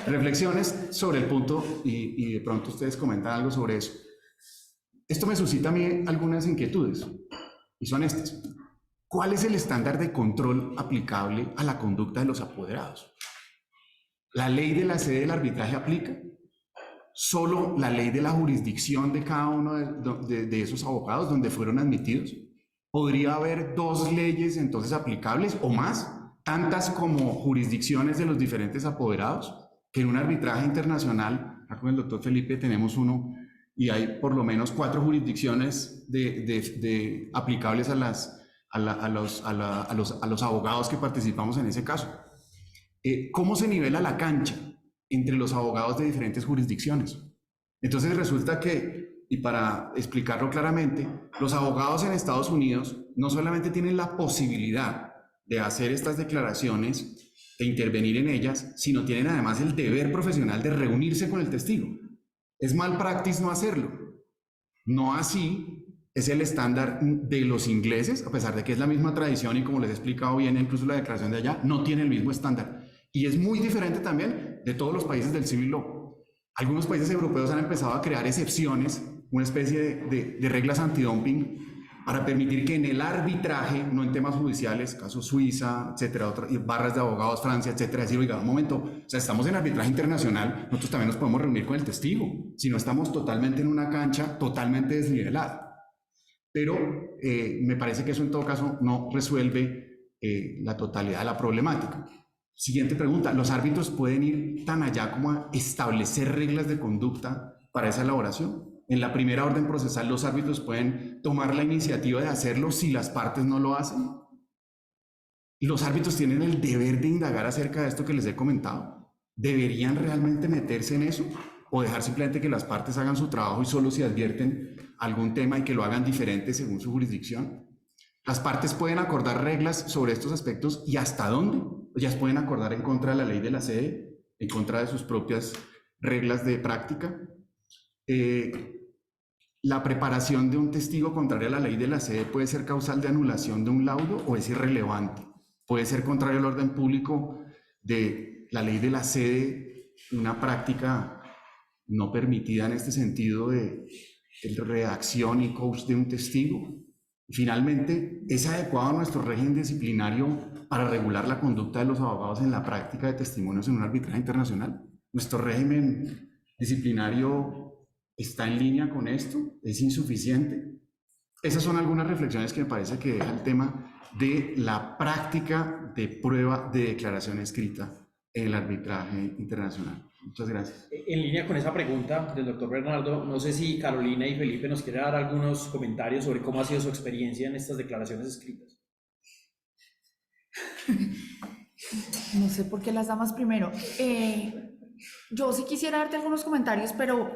Reflexiones sobre el punto y de pronto ustedes comentan algo sobre eso. Esto me suscita a mí algunas inquietudes y son estas. ¿Cuál es el estándar de control aplicable a la conducta de los apoderados? ¿La ley de la sede del arbitraje aplica? ¿Solo la ley de la jurisdicción de cada uno de esos abogados donde fueron admitidos? ¿Podría haber dos leyes entonces aplicables o más, tantas como jurisdicciones de los diferentes apoderados? Que en un arbitraje internacional, acá con el doctor Felipe tenemos uno, y hay por lo menos 4 jurisdicciones aplicables a los abogados que participamos en ese caso. ¿Cómo se nivela la cancha entre los abogados de diferentes jurisdicciones? Entonces resulta que, y para explicarlo claramente, los abogados en Estados Unidos no solamente tienen la posibilidad de hacer estas declaraciones, de intervenir en ellas, sino tienen además el deber profesional de reunirse con el testigo. Es mal practice no hacerlo. No así es el estándar de los ingleses, a pesar de que es la misma tradición y como les he explicado bien, incluso la declaración de allá, no tiene el mismo estándar. Y es muy diferente también de todos los países del civil law. Algunos países europeos han empezado a crear excepciones, una especie de reglas antidumping, para permitir que en el arbitraje, no en temas judiciales, caso Suiza, etcétera, barras de abogados, Francia, etcétera, decir, oiga, un momento, o sea, estamos en arbitraje internacional, nosotros también nos podemos reunir con el testigo, si no estamos totalmente en una cancha totalmente desnivelada. Pero me parece que eso en todo caso no resuelve la totalidad de la problemática. Siguiente pregunta, ¿los árbitros pueden ir tan allá como a establecer reglas de conducta para esa elaboración? En la primera orden procesal, ¿los árbitros pueden tomar la iniciativa de hacerlo si las partes no lo hacen? ¿Y los árbitros tienen el deber de indagar acerca de esto que les he comentado? ¿Deberían realmente meterse en eso? ¿O dejar simplemente que las partes hagan su trabajo y solo si advierten algún tema y que lo hagan diferente según su jurisdicción? ¿Las partes pueden acordar reglas sobre estos aspectos y hasta dónde? ¿Ellas pueden acordar en contra de la ley de la sede, en contra de sus propias reglas de práctica? ¿La preparación de un testigo contrario a la ley de la sede puede ser causal de anulación de un laudo o es irrelevante? ¿Puede ser contrario al orden público de la ley de la sede, una práctica no permitida en este sentido de redacción y coach de un testigo? Y finalmente, ¿es adecuado nuestro régimen disciplinario para regular la conducta de los abogados en la práctica de testimonios en un arbitraje internacional? ¿Nuestro régimen disciplinario está en línea con esto? ¿Es insuficiente? Esas son algunas reflexiones que me parece que deja el tema de la práctica de prueba de declaración escrita en el arbitraje internacional. Muchas gracias. En línea con esa pregunta del doctor Bernardo, no sé si Carolina y Felipe nos quieren dar algunos comentarios sobre cómo ha sido su experiencia en estas declaraciones escritas. No sé por qué las damas primero. Yo sí quisiera darte algunos comentarios, pero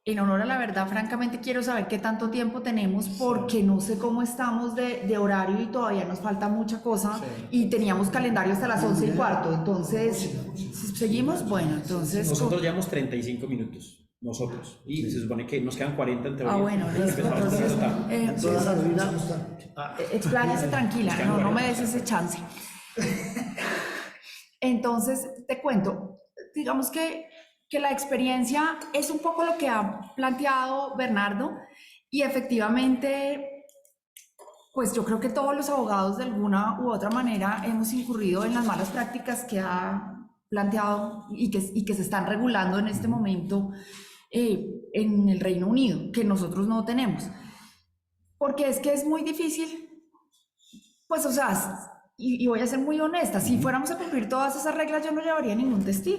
en honor a la verdad, francamente quiero saber qué tanto tiempo tenemos porque no sé cómo estamos de horario y todavía nos falta mucha cosa y teníamos calendario hasta las 11:15, entonces, ¿seguimos? Bueno, entonces... Nosotros llevamos 35 minutos, nosotros, y se supone que nos quedan 40 en teoría. bueno, listo, entonces... expláyese tranquila, no me des ese chance. Entonces, te cuento, digamos que la experiencia es un poco lo que ha planteado Bernardo y efectivamente pues yo creo que todos los abogados de alguna u otra manera hemos incurrido en las malas prácticas que ha planteado y que se están regulando en este momento en el Reino Unido, que nosotros no tenemos. Porque es que es muy difícil, pues o sea, y voy a ser muy honesta, si fuéramos a cumplir todas esas reglas yo no llevaría ningún testigo.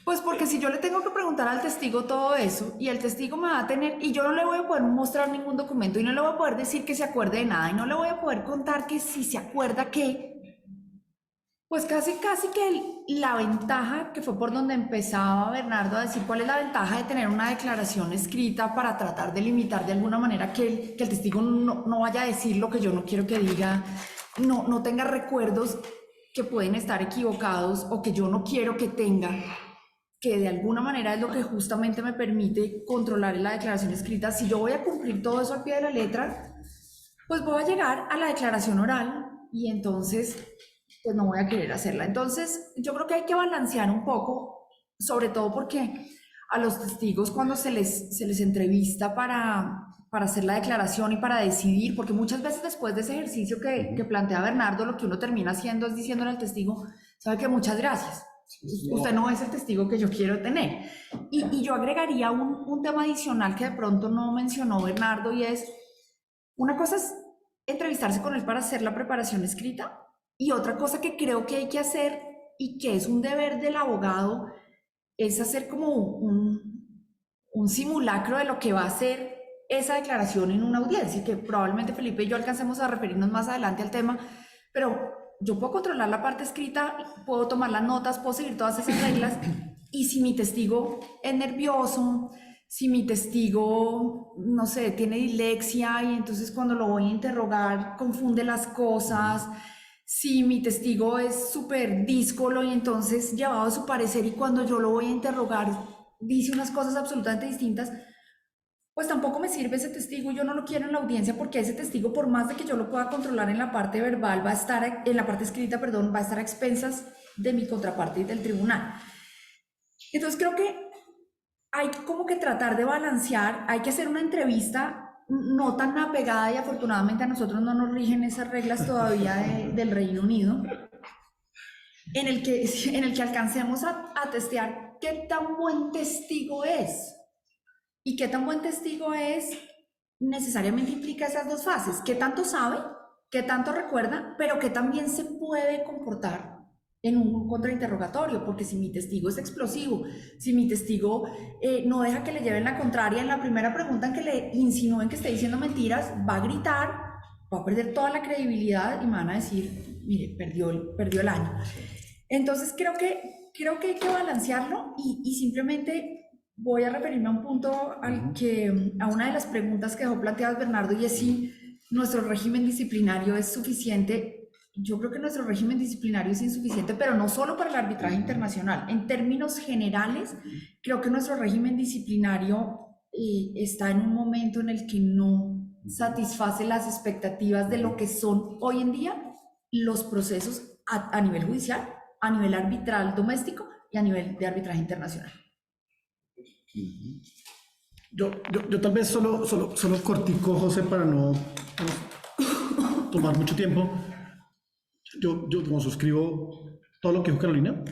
Pues porque si yo le tengo que preguntar al testigo todo eso y el testigo me va a tener, y yo no le voy a poder mostrar ningún documento y no le voy a poder decir que se acuerde de nada y no le voy a poder contar que si se acuerda que, pues casi que la ventaja, que fue por donde empezaba Bernardo a decir cuál es la ventaja de tener una declaración escrita para tratar de limitar de alguna manera que el testigo no vaya a decir lo que yo no quiero que diga, no tenga recuerdos que pueden estar equivocados o que yo no quiero que tenga, que de alguna manera es lo que justamente me permite controlar en la declaración escrita. Si yo voy a cumplir todo eso al pie de la letra, pues voy a llegar a la declaración oral y entonces pues no voy a querer hacerla. Entonces yo creo que hay que balancear un poco, sobre todo porque a los testigos cuando se les entrevista para hacer la declaración y para decidir, porque muchas veces después de ese ejercicio que plantea Bernardo, lo que uno termina haciendo es diciéndole al testigo, sabe que muchas gracias, usted no es el testigo que yo quiero tener. Y yo agregaría un tema adicional que de pronto no mencionó Bernardo, y es, una cosa es entrevistarse con él para hacer la preparación escrita, y otra cosa que creo que hay que hacer y que es un deber del abogado es hacer como un simulacro de lo que va a ser esa declaración en una audiencia, y que probablemente Felipe y yo alcancemos a referirnos más adelante al tema, pero yo puedo controlar la parte escrita, puedo tomar las notas, puedo seguir todas esas reglas, y si mi testigo es nervioso, si mi testigo, no sé, tiene dislexia y entonces cuando lo voy a interrogar confunde las cosas, si mi testigo es súper díscolo y entonces llevado a su parecer y cuando yo lo voy a interrogar dice unas cosas absolutamente distintas, pues tampoco me sirve ese testigo, yo no lo quiero en la audiencia, porque ese testigo, por más de que yo lo pueda controlar en la parte verbal, va a estar, en la parte escrita, perdón, va a estar a expensas de mi contraparte y del tribunal. Entonces creo que hay como que tratar de balancear, hay que hacer una entrevista no tan apegada, y afortunadamente a nosotros no nos rigen esas reglas todavía del Reino Unido, en el que alcancemos a testear qué tan buen testigo es. Y qué tan buen testigo es necesariamente implica esas dos fases, qué tanto sabe, qué tanto recuerda, pero qué también se puede comportar en un contrainterrogatorio, porque si mi testigo es explosivo, si mi testigo no deja que le lleven la contraria en la primera pregunta en que le insinúen que esté diciendo mentiras, va a gritar, va a perder toda la credibilidad y me van a decir, mire, perdió el año. Entonces creo que hay que balancearlo y simplemente voy a referirme a un punto a una de las preguntas que dejó planteadas Bernardo, y es si nuestro régimen disciplinario es suficiente. Yo creo que nuestro régimen disciplinario es insuficiente, pero no solo para el arbitraje internacional. En términos generales, creo que nuestro régimen disciplinario está en un momento en el que no satisface las expectativas de lo que son hoy en día los procesos a nivel judicial, a nivel arbitral doméstico y a nivel de arbitraje internacional. Yo tal vez solo cortico, José, para no tomar mucho tiempo. Yo como suscribo todo lo que dijo Carolina,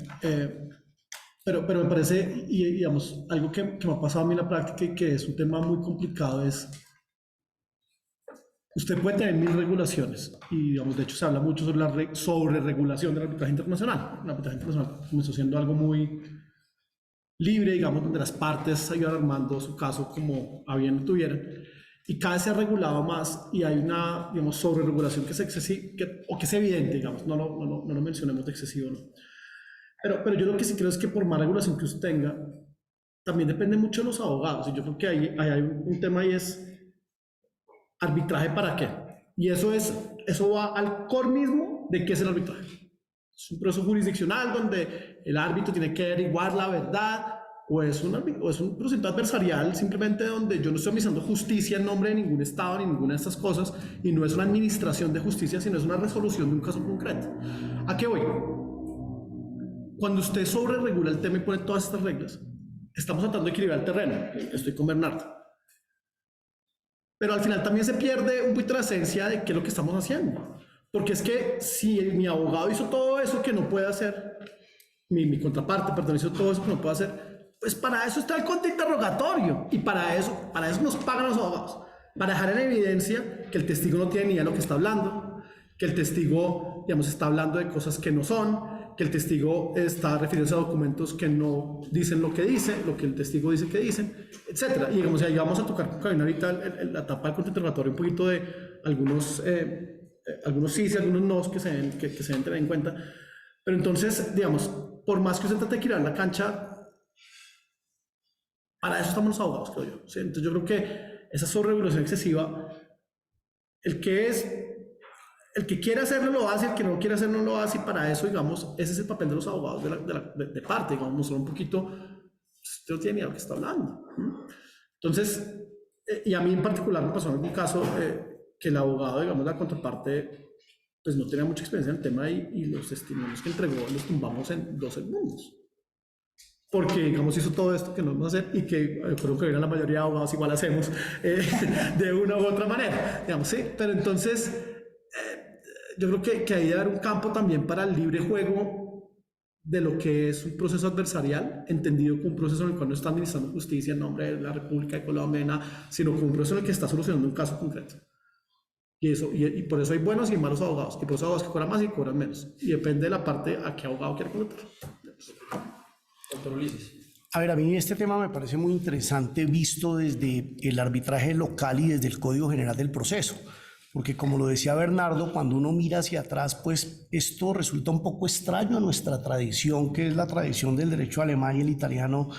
pero me parece, y digamos, algo que me ha pasado a mí en la práctica y que es un tema muy complicado es, usted puede tener 1000 regulaciones y, digamos, de hecho se habla mucho sobre la sobreregulación del arbitraje internacional. El arbitraje internacional comenzó siendo algo muy libre, digamos, donde las partes iban armando su caso como a bien lo tuvieran, y cada vez se ha regulado más y hay una, digamos, sobreregulación que es excesiva, o que es evidente, digamos, no lo mencionemos de excesivo, ¿no? Pero yo lo que sí creo es que por más regulación que usted tenga, también depende mucho de los abogados, y yo creo que hay un tema y es arbitraje para qué, y eso va al core mismo de qué es el arbitraje. Es un proceso jurisdiccional donde el árbitro tiene que averiguar la verdad, o es un procedimiento adversarial simplemente donde yo no estoy administrando justicia en nombre de ningún estado ni ninguna de estas cosas, y no es una administración de justicia, sino es una resolución de un caso concreto. ¿A qué voy? Cuando usted sobreregula el tema y pone todas estas reglas, estamos tratando de equilibrar el terreno. Estoy con Bernardo. pero al final también se pierde un poquito la esencia de qué es lo que estamos haciendo. Porque es que si mi abogado hizo todo eso que no puede hacer, mi contraparte, perdón, hizo todo eso que no puede hacer, pues para eso está el contrainterrogatorio y para eso nos pagan los abogados, para dejar en evidencia que el testigo no tiene ni idea de lo que está hablando, que el testigo, digamos, está hablando de cosas que no son, que el testigo está refiriéndose a documentos que no dicen lo que dice, lo que el testigo dice que dicen, etc. Y digamos, ahí vamos a tocar con Karina ahorita la etapa del contrainterrogatorio, un poquito de algunos sí y algunos no que se deben tener en cuenta. Pero entonces, digamos, por más que usted trate de girar la cancha, para eso estamos los abogados, creo yo. ¿Sí? Entonces yo creo que esa sobreregulación excesiva, el que quiere hacerlo lo hace, el que no quiere hacerlo no lo hace, y para eso, digamos, ese es el papel de los abogados de parte, digamos, mostrar un poquito, usted no tiene ni idea de lo que está hablando. Entonces, y a mí en particular me pasó en algún caso que el abogado, digamos, la contraparte, pues no tenía mucha experiencia en el tema y los testimonios que entregó los tumbamos en 2 segundos. Porque, digamos, hizo todo esto que no vamos a hacer y que creo que la mayoría de abogados igual hacemos de una u otra manera, digamos, sí. Pero entonces, yo creo que ahí debe haber un campo también para el libre juego de lo que es un proceso adversarial, entendido como un proceso en el cual no está administrando justicia en nombre de la República de Colombia, sino como un proceso en el que está solucionando un caso concreto. Y por eso hay buenos y malos abogados, y por eso hay abogados que cobran más y cobran menos. Y depende de la parte a qué abogado quiere contratar. Doctor Ulises. A ver, a mí este tema me parece muy interesante visto desde el arbitraje local y desde el Código General del Proceso, porque como lo decía Bernardo, cuando uno mira hacia atrás, pues esto resulta un poco extraño a nuestra tradición, que es la tradición del derecho alemán y el italiano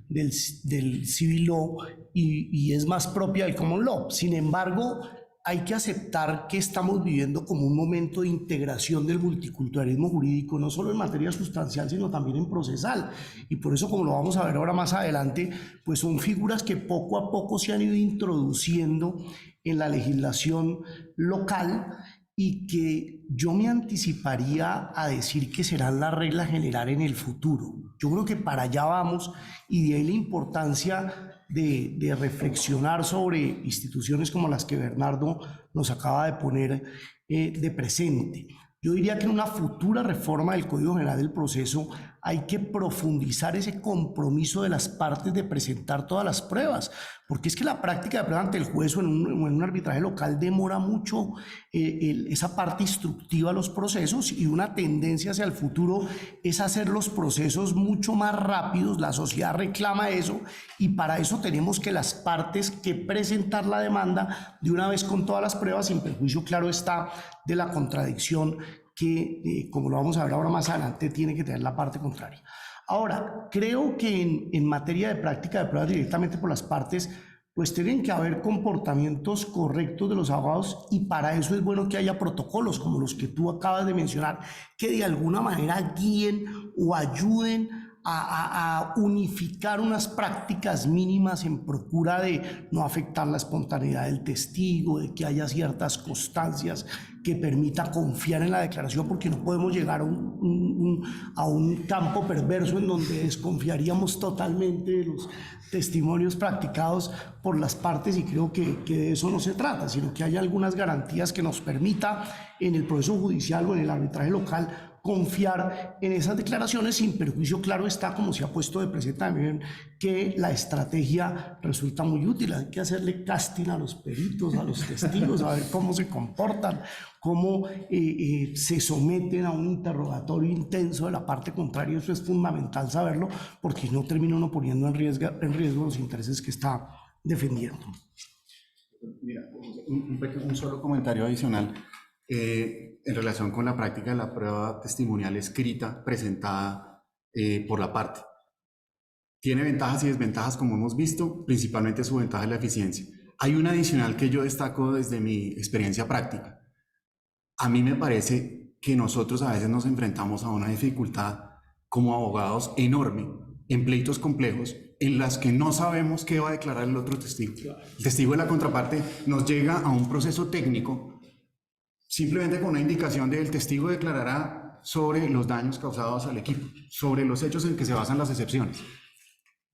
del civil law, y es más propia del common law. Sin embargo, hay que aceptar que estamos viviendo como un momento de integración del multiculturalismo jurídico, no solo en materia sustancial, sino también en procesal. Y por eso, como lo vamos a ver ahora más adelante, pues son figuras que poco a poco se han ido introduciendo en la legislación local y que yo me anticiparía a decir que serán la regla general en el futuro. Yo creo que para allá vamos, y de ahí la importancia de reflexionar sobre instituciones como las que Bernardo nos acaba de poner de presente. Yo diría que en una futura reforma del Código General del Proceso hay que profundizar ese compromiso de las partes de presentar todas las pruebas, porque es que la práctica de prueba ante el juez o en un arbitraje local demora mucho esa parte instructiva de los procesos, y una tendencia hacia el futuro es hacer los procesos mucho más rápidos. La sociedad reclama eso, y para eso tenemos que las partes que presentar la demanda de una vez con todas las pruebas, sin perjuicio, claro está, de la contradicción que, como lo vamos a ver ahora más adelante, tiene que tener la parte contraria. Ahora, creo que en materia de práctica de pruebas directamente por las partes, pues tienen que haber comportamientos correctos de los abogados, y para eso es bueno que haya protocolos como los que tú acabas de mencionar, que de alguna manera guíen o ayuden a unificar unas prácticas mínimas en procura de no afectar la espontaneidad del testigo, de que haya ciertas constancias que permita confiar en la declaración, porque no podemos llegar a un campo perverso en donde desconfiaríamos totalmente de los testimonios practicados por las partes, y creo que de eso no se trata, sino que haya algunas garantías que nos permita en el proceso judicial o en el arbitraje local confiar en esas declaraciones, sin perjuicio, claro está, como se ha puesto de presente también, que la estrategia resulta muy útil. Hay que hacerle casting a los peritos, a los testigos, a ver cómo se comportan, cómo se someten a un interrogatorio intenso de la parte contraria. Eso es fundamental saberlo, porque no termina uno poniendo en riesgo los intereses que está defendiendo. Mira, un solo comentario adicional. En relación con la práctica de la prueba testimonial escrita presentada por la parte. Tiene ventajas y desventajas, como hemos visto, principalmente su ventaja es la eficiencia. Hay una adicional que yo destaco desde mi experiencia práctica. A mí me parece que nosotros a veces nos enfrentamos a una dificultad como abogados enorme en pleitos complejos en las que no sabemos qué va a declarar el otro testigo. El testigo de la contraparte nos llega a un proceso técnico simplemente con una indicación del testigo declarará sobre los daños causados al equipo, sobre los hechos en que se basan las excepciones.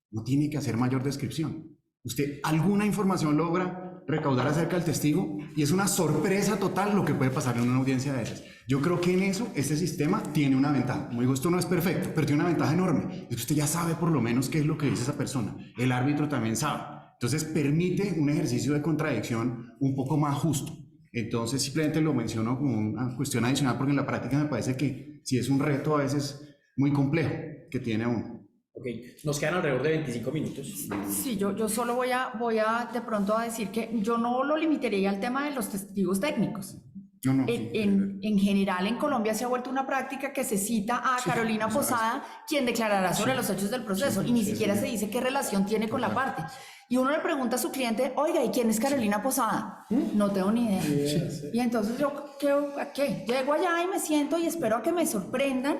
No tiene que hacer mayor descripción. Usted alguna información logra recaudar acerca del testigo y es una sorpresa total lo que puede pasar en una audiencia de esas. Yo creo que en eso este sistema tiene una ventaja. Como digo, esto no es perfecto, pero tiene una ventaja enorme. Es que usted ya sabe por lo menos qué es lo que dice esa persona. El árbitro también sabe. Entonces permite un ejercicio de contradicción un poco más justo. Entonces simplemente lo menciono como una cuestión adicional porque en la práctica me parece que sí es un reto a veces muy complejo que tiene uno. Ok, nos quedan alrededor de 25 minutos. Sí, yo solo voy a de pronto a decir que yo no lo limitaría al tema de los testigos técnicos. No, no, En general, en Colombia se ha vuelto una práctica que se cita a Carolina Posada, quien declarará sobre los hechos del proceso, y ni siquiera se dice qué relación tiene con la parte. Y uno le pregunta a su cliente, oiga, ¿y quién es Carolina Posada? No tengo ni idea. Y entonces yo, ¿qué? Llego allá y me siento y espero a que me sorprendan,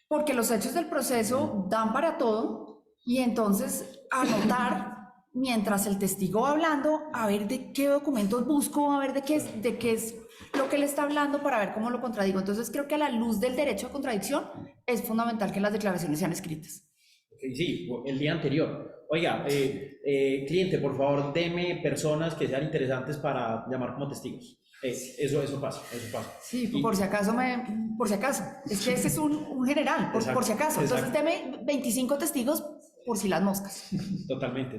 porque los hechos del proceso dan para todo, y entonces anotar mientras el testigo va hablando, a ver de qué documentos busco, a ver de qué es lo que él está hablando para ver cómo lo contradigo. Entonces creo que a la luz del derecho a contradicción es fundamental que las declaraciones sean escritas. Sí, el día anterior. Oiga, cliente, por favor, deme personas que sean interesantes para llamar como testigos. Eso pasa. Sí, Y- por si acaso. Es que ese es un general, por si acaso. Entonces Exacto. deme 25 testigos por si las moscas. Totalmente.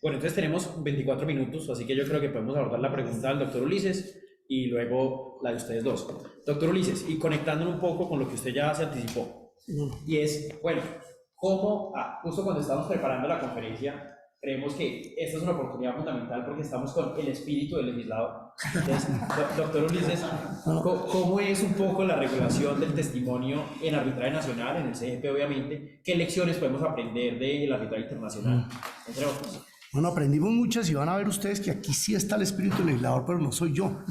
Bueno, entonces tenemos 24 minutos, así que yo creo que podemos abordar la pregunta del doctor Ulises y luego la de ustedes dos. Doctor Ulises, y conectándolo un poco con lo que usted ya se anticipó, y es, bueno, ¿cómo, justo cuando estamos preparando la conferencia, creemos que esta es una oportunidad fundamental porque estamos con el espíritu del legislador? Entonces, doctor Ulises, ¿cómo es un poco la regulación del testimonio en arbitraje nacional, en el CGP obviamente? ¿Qué lecciones podemos aprender del arbitraje internacional, entre otros? Bueno, aprendimos muchas y van a ver ustedes que aquí sí está el espíritu del legislador, pero no soy yo.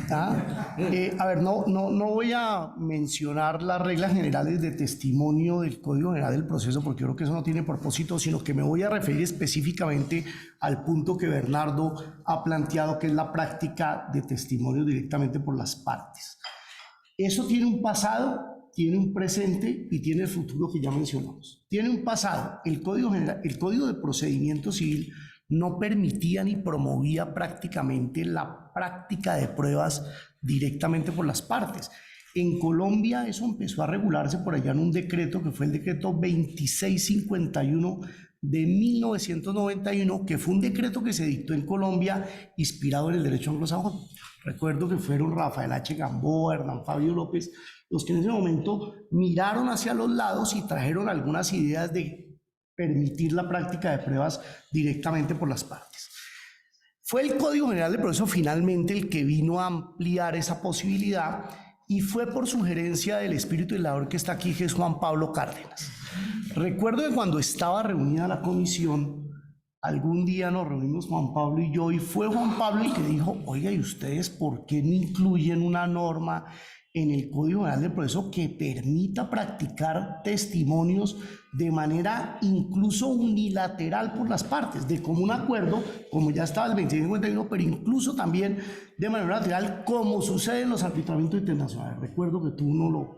¿Ah? A ver, no voy a mencionar las reglas generales de testimonio del Código General del Proceso porque creo que eso no tiene propósito, sino que me voy a referir específicamente al punto que Bernardo ha planteado, que es la práctica de testimonio directamente por las partes. Eso tiene un pasado, tiene un presente y tiene el futuro que ya mencionamos. Tiene un pasado. El Código de Procedimiento Civil no permitía ni promovía prácticamente la práctica de pruebas directamente por las partes. En Colombia eso empezó a regularse por allá en un decreto que fue el decreto 2651 de 1991, que fue un decreto que se dictó en Colombia inspirado en el derecho anglosajón. Recuerdo que fueron Rafael H. Gamboa, Hernán Fabio López, los que en ese momento miraron hacia los lados y trajeron algunas ideas de permitir la práctica de pruebas directamente por las partes. Fue el Código General del Proceso finalmente el que vino a ampliar esa posibilidad y fue por sugerencia del espíritu legislador que está aquí, que es Juan Pablo Cárdenas. Recuerdo que cuando estaba reunida la comisión, algún día nos reunimos Juan Pablo y yo, y fue Juan Pablo el que dijo, oiga, ¿y ustedes por qué no incluyen una norma en el Código General del Proceso que permita practicar testimonios de manera incluso unilateral por las partes, de común acuerdo, como ya estaba el 2651, pero incluso también de manera unilateral, como sucede en los arbitramientos internacionales? Recuerdo que tú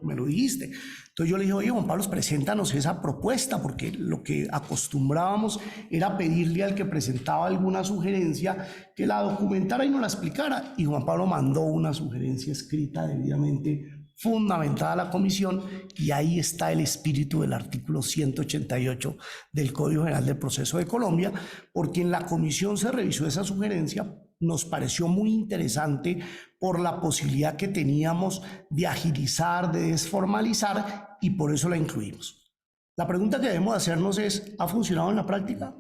me lo dijiste. Entonces yo le dije, oye, Juan Pablo, preséntanos esa propuesta, porque lo que acostumbrábamos era pedirle al que presentaba alguna sugerencia que la documentara y nos la explicara. Y Juan Pablo mandó una sugerencia escrita debidamente fundamentada a la comisión, y ahí está el espíritu del artículo 188 del Código General del Proceso de Colombia, porque en la comisión se revisó esa sugerencia, nos pareció muy interesante por la posibilidad que teníamos de agilizar, de desformalizar, y por eso la incluimos. La pregunta que debemos hacernos es, ¿ha funcionado en la práctica?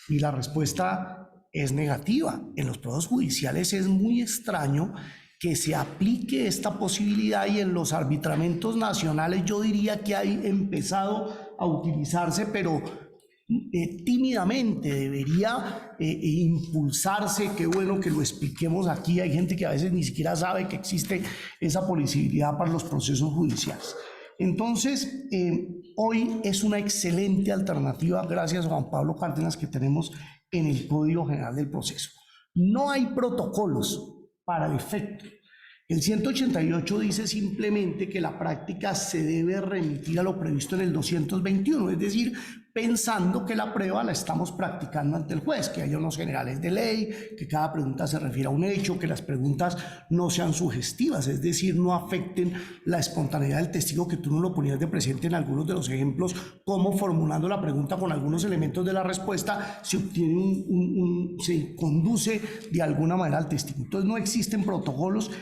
Y la respuesta es negativa. En los procesos judiciales es muy extraño que se aplique esta posibilidad, y en los arbitramentos nacionales yo diría que ha empezado a utilizarse, pero tímidamente. Debería impulsarse. Qué bueno que lo expliquemos aquí. Hay gente que a veces ni siquiera sabe que existe esa posibilidad para los procesos judiciales. Entonces, hoy es una excelente alternativa, gracias a Juan Pablo Cárdenas, que tenemos en el Código General del Proceso. No hay protocolos para el efecto. El 188 dice simplemente que la práctica se debe remitir a lo previsto en el 221, es decir, pensando que la prueba la estamos practicando ante el juez, que haya unos generales de ley, que cada pregunta se refiere a un hecho, que las preguntas no sean sugestivas, es decir, no afecten la espontaneidad del testigo, que tú no lo ponías de presente en algunos de los ejemplos, como formulando la pregunta con algunos elementos de la respuesta se obtiene se conduce de alguna manera al testigo. Entonces no existen protocolos.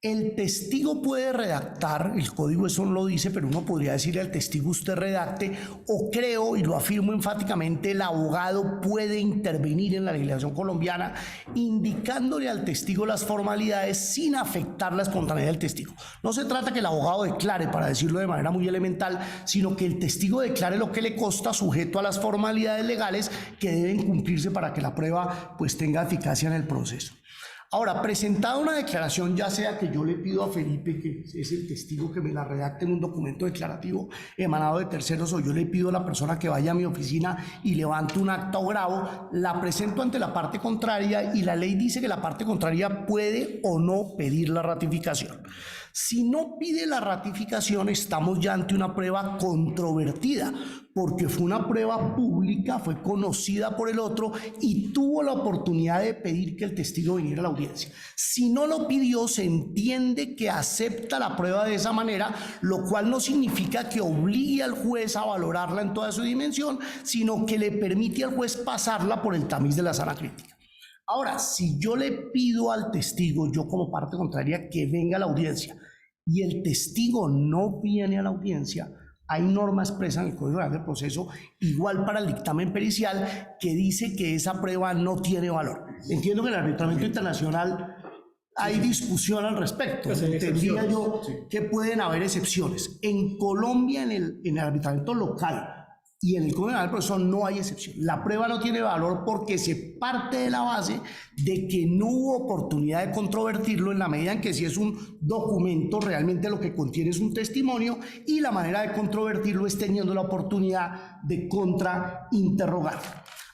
El testigo puede redactar, el código eso no lo dice, pero uno podría decirle al testigo usted redacte, o creo, y lo afirmo enfáticamente, el abogado puede intervenir en la legislación colombiana indicándole al testigo las formalidades sin afectar la espontaneidad del testigo. No se trata que el abogado declare, para decirlo de manera muy elemental, sino que el testigo declare lo que le consta sujeto a las formalidades legales que deben cumplirse para que la prueba pues tenga eficacia en el proceso. Ahora, presentada una declaración, ya sea que yo le pido a Felipe, que es el testigo, que me la redacte en un documento declarativo emanado de terceros, o yo le pido a la persona que vaya a mi oficina y levante un acta o gravo, la presento ante la parte contraria y la ley dice que la parte contraria puede o no pedir la ratificación. Si no pide la ratificación, estamos ya ante una prueba controvertida, porque fue una prueba pública, fue conocida por el otro y tuvo la oportunidad de pedir que el testigo viniera a la audiencia. Si no lo pidió, se entiende que acepta la prueba de esa manera, lo cual no significa que obligue al juez a valorarla en toda su dimensión, sino que le permite al juez pasarla por el tamiz de la sana crítica. Ahora, si yo le pido al testigo, yo como parte contraria, que venga a la audiencia y el testigo no viene a la audiencia, hay norma expresa en el Código Penal del Proceso, igual para el dictamen pericial, que dice que esa prueba no tiene valor. Entiendo que en el arbitramiento internacional hay discusión al respecto. Pues entendía yo que pueden haber excepciones. En Colombia, en el arbitramiento local y en el Código Penal del Proceso no hay excepción. La prueba no tiene valor porque se parte de la base de que no hubo oportunidad de controvertirlo, en la medida en que si es un documento realmente lo que contiene es un testimonio, y la manera de controvertirlo es teniendo la oportunidad de contrainterrogarlo.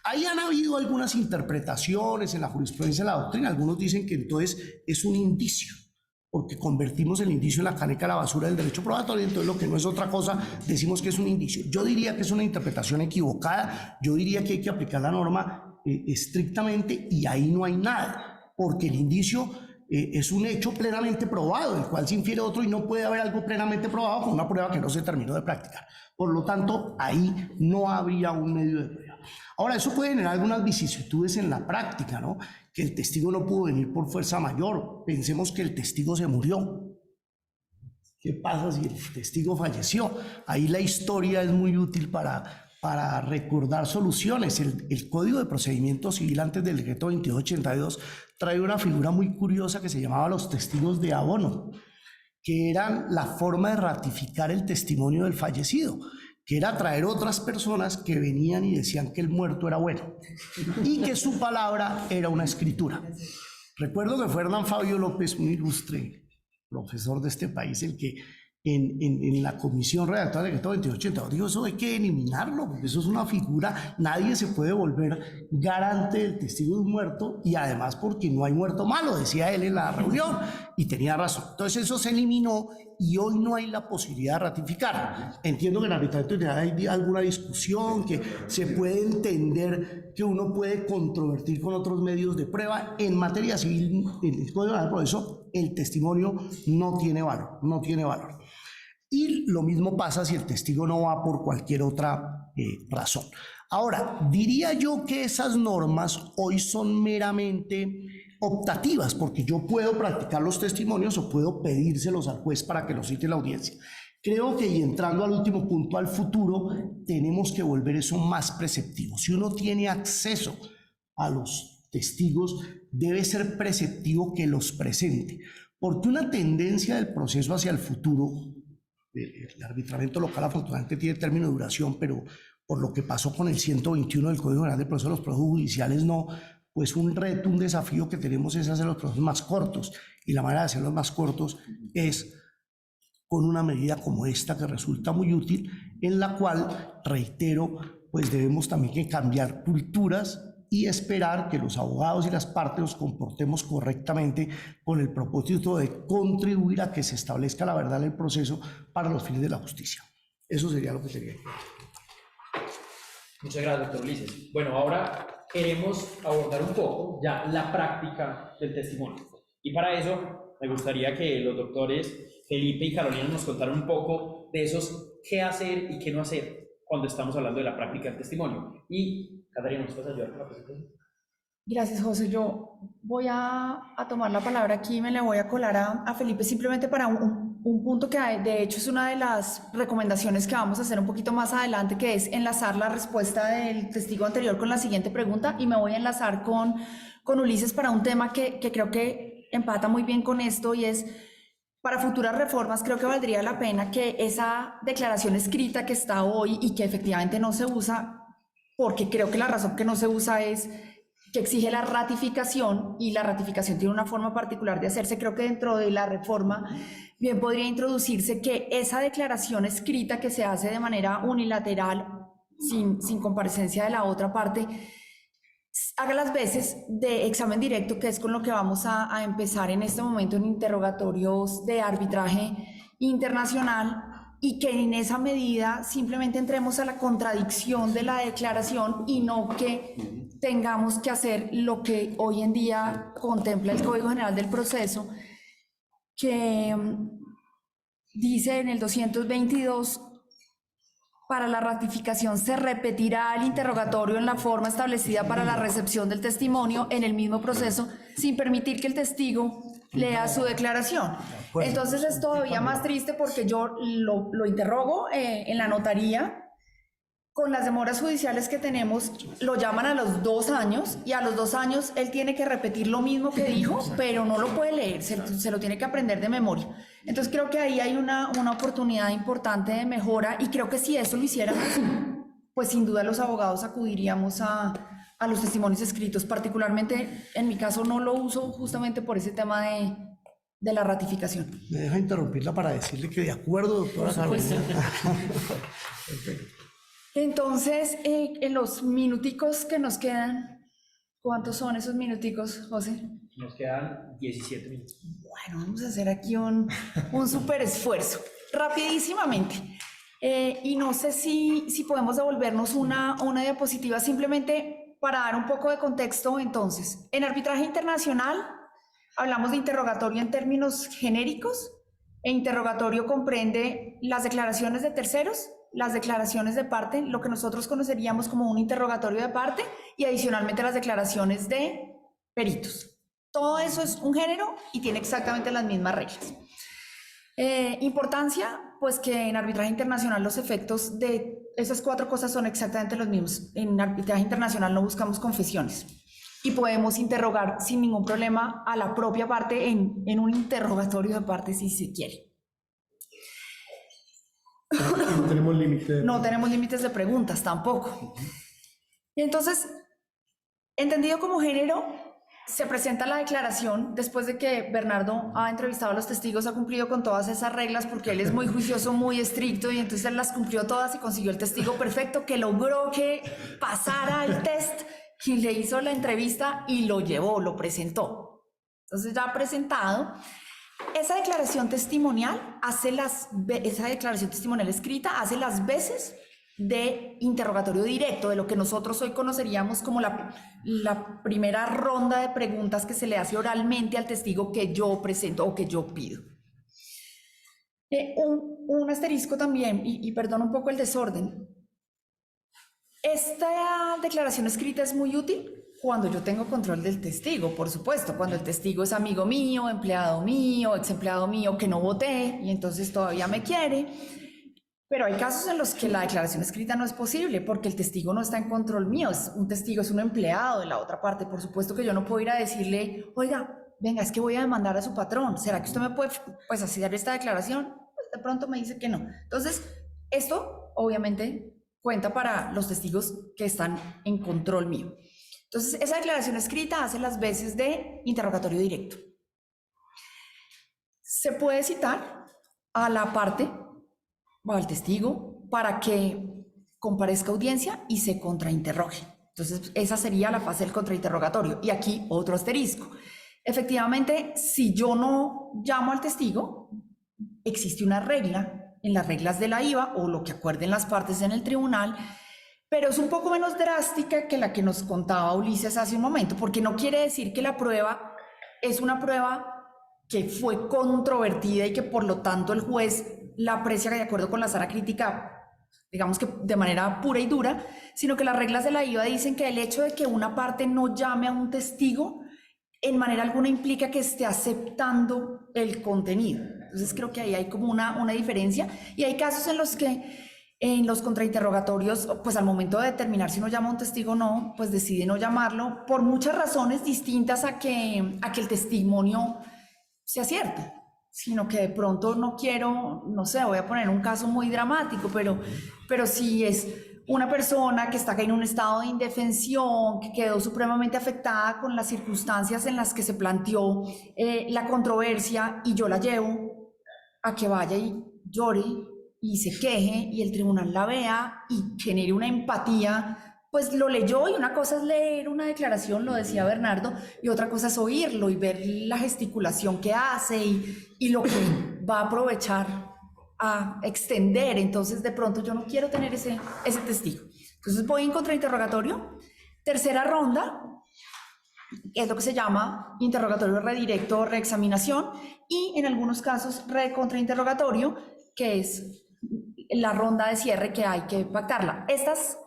Ahí han habido algunas interpretaciones en la jurisprudencia, en la doctrina. Algunos dicen que entonces es un indicio, porque convertimos el indicio en la caneca de la basura del derecho probatorio, entonces lo que no es otra cosa, decimos que es un indicio. Yo diría que es una interpretación equivocada, yo diría que hay que aplicar la norma estrictamente, y ahí no hay nada, porque el indicio es un hecho plenamente probado, del cual se infiere otro, y no puede haber algo plenamente probado con una prueba que no se terminó de practicar. Por lo tanto, ahí no habría un medio de prueba. Ahora, eso puede generar algunas vicisitudes en la práctica, ¿no? Que el testigo no pudo venir por fuerza mayor. Pensemos que el testigo se murió. ¿Qué pasa si el testigo falleció? Ahí la historia es muy útil para recordar soluciones. El Código de Procedimiento Civil, antes del decreto 2282, trae una figura muy curiosa que se llamaba los testigos de abono, que eran la forma de ratificar el testimonio del fallecido, que era traer otras personas que venían y decían que el muerto era bueno y que su palabra era una escritura. Recuerdo que fue Hernán Fabio López, un ilustre profesor de este país, el que en la comisión redactora del decreto 2882 dijo: eso hay que eliminarlo, porque eso es una figura, nadie se puede volver garante del testigo de un muerto, y además porque no hay muerto malo, decía él en la reunión, y tenía razón. Entonces eso se eliminó y hoy no hay la posibilidad de ratificar. Entiendo que en el arbitramiento hay alguna discusión, que se puede entender que uno puede controvertir con otros medios de prueba. En materia civil, en el Código Penal, por eso el testimonio no tiene valor, no tiene valor. Y lo mismo pasa si el testigo no va por cualquier otra razón. Ahora, diría yo que esas normas hoy son meramente optativas, porque yo puedo practicar los testimonios o puedo pedírselos al juez para que los cite la audiencia. Creo que, y entrando al último punto, al futuro, tenemos que volver eso más preceptivo. Si uno tiene acceso a los testigos, debe ser preceptivo que los presente, porque una tendencia del proceso hacia el futuro, el arbitramiento local afortunadamente tiene término de duración, pero por lo que pasó con el 121 del Código Penal del Proceso de los procesos judiciales no, pues un reto, un desafío que tenemos es hacer los procesos más cortos, y la manera de hacerlos más cortos es con una medida como esta, que resulta muy útil, en la cual, reitero, pues debemos también que cambiar culturas y esperar que los abogados y las partes nos comportemos correctamente, con el propósito de contribuir a que se establezca la verdad en el proceso para los fines de la justicia. Eso sería lo que sería. Muchas gracias, doctor Ulises. Bueno, ahora queremos abordar un poco ya la práctica del testimonio. Y para eso me gustaría que los doctores Felipe y Carolina nos contaran un poco de esos qué hacer y qué no hacer cuando estamos hablando de la práctica del testimonio. Y, Catarina, ¿nos puedes ayudar con la presentación? Gracias, José. Yo voy a tomar la palabra aquí y me le voy a colar a Felipe simplemente para un punto que de hecho es una de las recomendaciones que vamos a hacer un poquito más adelante, que es enlazar la respuesta del testigo anterior con la siguiente pregunta, y me voy a enlazar con Ulises para un tema que creo que empata muy bien con esto, y es para futuras reformas creo que valdría la pena que esa declaración escrita que está hoy y que efectivamente no se usa, porque creo que la razón que no se usa es que exige la ratificación, y la ratificación tiene una forma particular de hacerse. Creo que dentro de la reforma bien podría introducirse que esa declaración escrita que se hace de manera unilateral, sin comparecencia de la otra parte, haga las veces de examen directo, que es con lo que vamos a empezar en este momento en interrogatorios de arbitraje internacional, y que en esa medida simplemente entremos a la contradicción de la declaración y no que tengamos que hacer lo que hoy en día contempla el Código General del Proceso, que dice en el 222: para la ratificación se repetirá el interrogatorio en la forma establecida para la recepción del testimonio en el mismo proceso, sin permitir que el testigo lea su declaración. Entonces es todavía más triste, porque yo lo interrogo en la notaría. Con las demoras judiciales que tenemos, lo llaman a los 2 años, y a los 2 años él tiene que repetir lo mismo que dijo, pero no lo puede leer, se lo tiene que aprender de memoria. Entonces creo que ahí hay una oportunidad importante de mejora, y creo que si eso lo hiciéramos, pues sin duda los abogados acudiríamos a los testimonios escritos. Particularmente en mi caso no lo uso justamente por ese tema de la ratificación. Me deja interrumpirla para decirle que de acuerdo, doctora Carolina. Entonces, en los minuticos que nos quedan, ¿cuántos son esos minuticos, José? Nos quedan 17 minutos. Bueno, vamos a hacer aquí un súper esfuerzo, rapidísimamente. Y no sé si podemos devolvernos una diapositiva simplemente para dar un poco de contexto. Entonces, en arbitraje internacional hablamos de interrogatorio en términos genéricos, e interrogatorio comprende las declaraciones de terceros, las declaraciones de parte, lo que nosotros conoceríamos como un interrogatorio de parte, y adicionalmente las declaraciones de peritos. Todo eso es un género y tiene exactamente las mismas reglas. Importancia, pues que en arbitraje internacional los efectos de esas 4 cosas son exactamente los mismos. En arbitraje internacional no buscamos confesiones y podemos interrogar sin ningún problema a la propia parte en un interrogatorio de parte si se quiere. No tenemos límite. No tenemos límites de preguntas tampoco. Y entonces, entendido como género, se presenta la declaración después de que Bernardo ha entrevistado a los testigos, ha cumplido con todas esas reglas, porque él es muy juicioso, muy estricto, y entonces él las cumplió todas y consiguió el testigo perfecto que logró que pasara el test, y le hizo la entrevista y lo llevó, lo presentó. Entonces ya presentado, esa declaración testimonial esa declaración testimonial escrita hace las veces de interrogatorio directo, de lo que nosotros hoy conoceríamos como la primera ronda de preguntas que se le hace oralmente al testigo que yo presento o que yo pido. Un asterisco también, y perdón un poco el desorden. Esta declaración escrita es muy útil cuando yo tengo control del testigo, por supuesto, cuando el testigo es amigo mío, empleado mío, ex empleado mío que no voté y entonces todavía me quiere. Pero hay casos en los que la declaración escrita no es posible porque el testigo no está en control mío, un testigo es un empleado de la otra parte. Por supuesto que yo no puedo ir a decirle, oiga, venga, es que voy a demandar a su patrón, ¿será que usted me puede hacer esta declaración? Pues de pronto me dice que no. Entonces, esto obviamente cuenta para los testigos que están en control mío. Entonces, esa declaración escrita hace las veces de interrogatorio directo. Se puede citar a la parte o al testigo para que comparezca a audiencia y se contrainterrogue. Entonces, esa sería la fase del contrainterrogatorio. Y aquí otro asterisco. Efectivamente, si yo no llamo al testigo, existe una regla en las reglas de la IVA o lo que acuerden las partes en el tribunal pero es un poco menos drástica que la que nos contaba Ulises hace un momento, porque no quiere decir que la prueba es una prueba que fue controvertida y que por lo tanto el juez la aprecia de acuerdo con la sala crítica, digamos que de manera pura y dura, sino que las reglas de la IVA dicen que el hecho de que una parte no llame a un testigo en manera alguna implica que esté aceptando el contenido. Entonces creo que ahí hay como una diferencia, y hay casos en los que en los contrainterrogatorios, pues al momento de determinar si uno llama a un testigo o no, pues decide no llamarlo por muchas razones distintas a que el testimonio sea cierto, sino que de pronto no quiero, no sé, voy a poner un caso muy dramático, pero si es una persona que está en un estado de indefensión, que quedó supremamente afectada con las circunstancias en las que se planteó la controversia, y yo la llevo a que vaya y llore y se queje y el tribunal la vea y genere una empatía, pues lo leyó, y una cosa es leer una declaración, lo decía Bernardo, y otra cosa es oírlo y ver la gesticulación que hace y lo que va a aprovechar a extender. Entonces de pronto yo no quiero tener ese testigo. Entonces voy en contrainterrogatorio. Tercera ronda, es lo que se llama interrogatorio redirecto o reexaminación, y en algunos casos recontrainterrogatorio, que es la ronda de cierre que hay que pactarla. Estas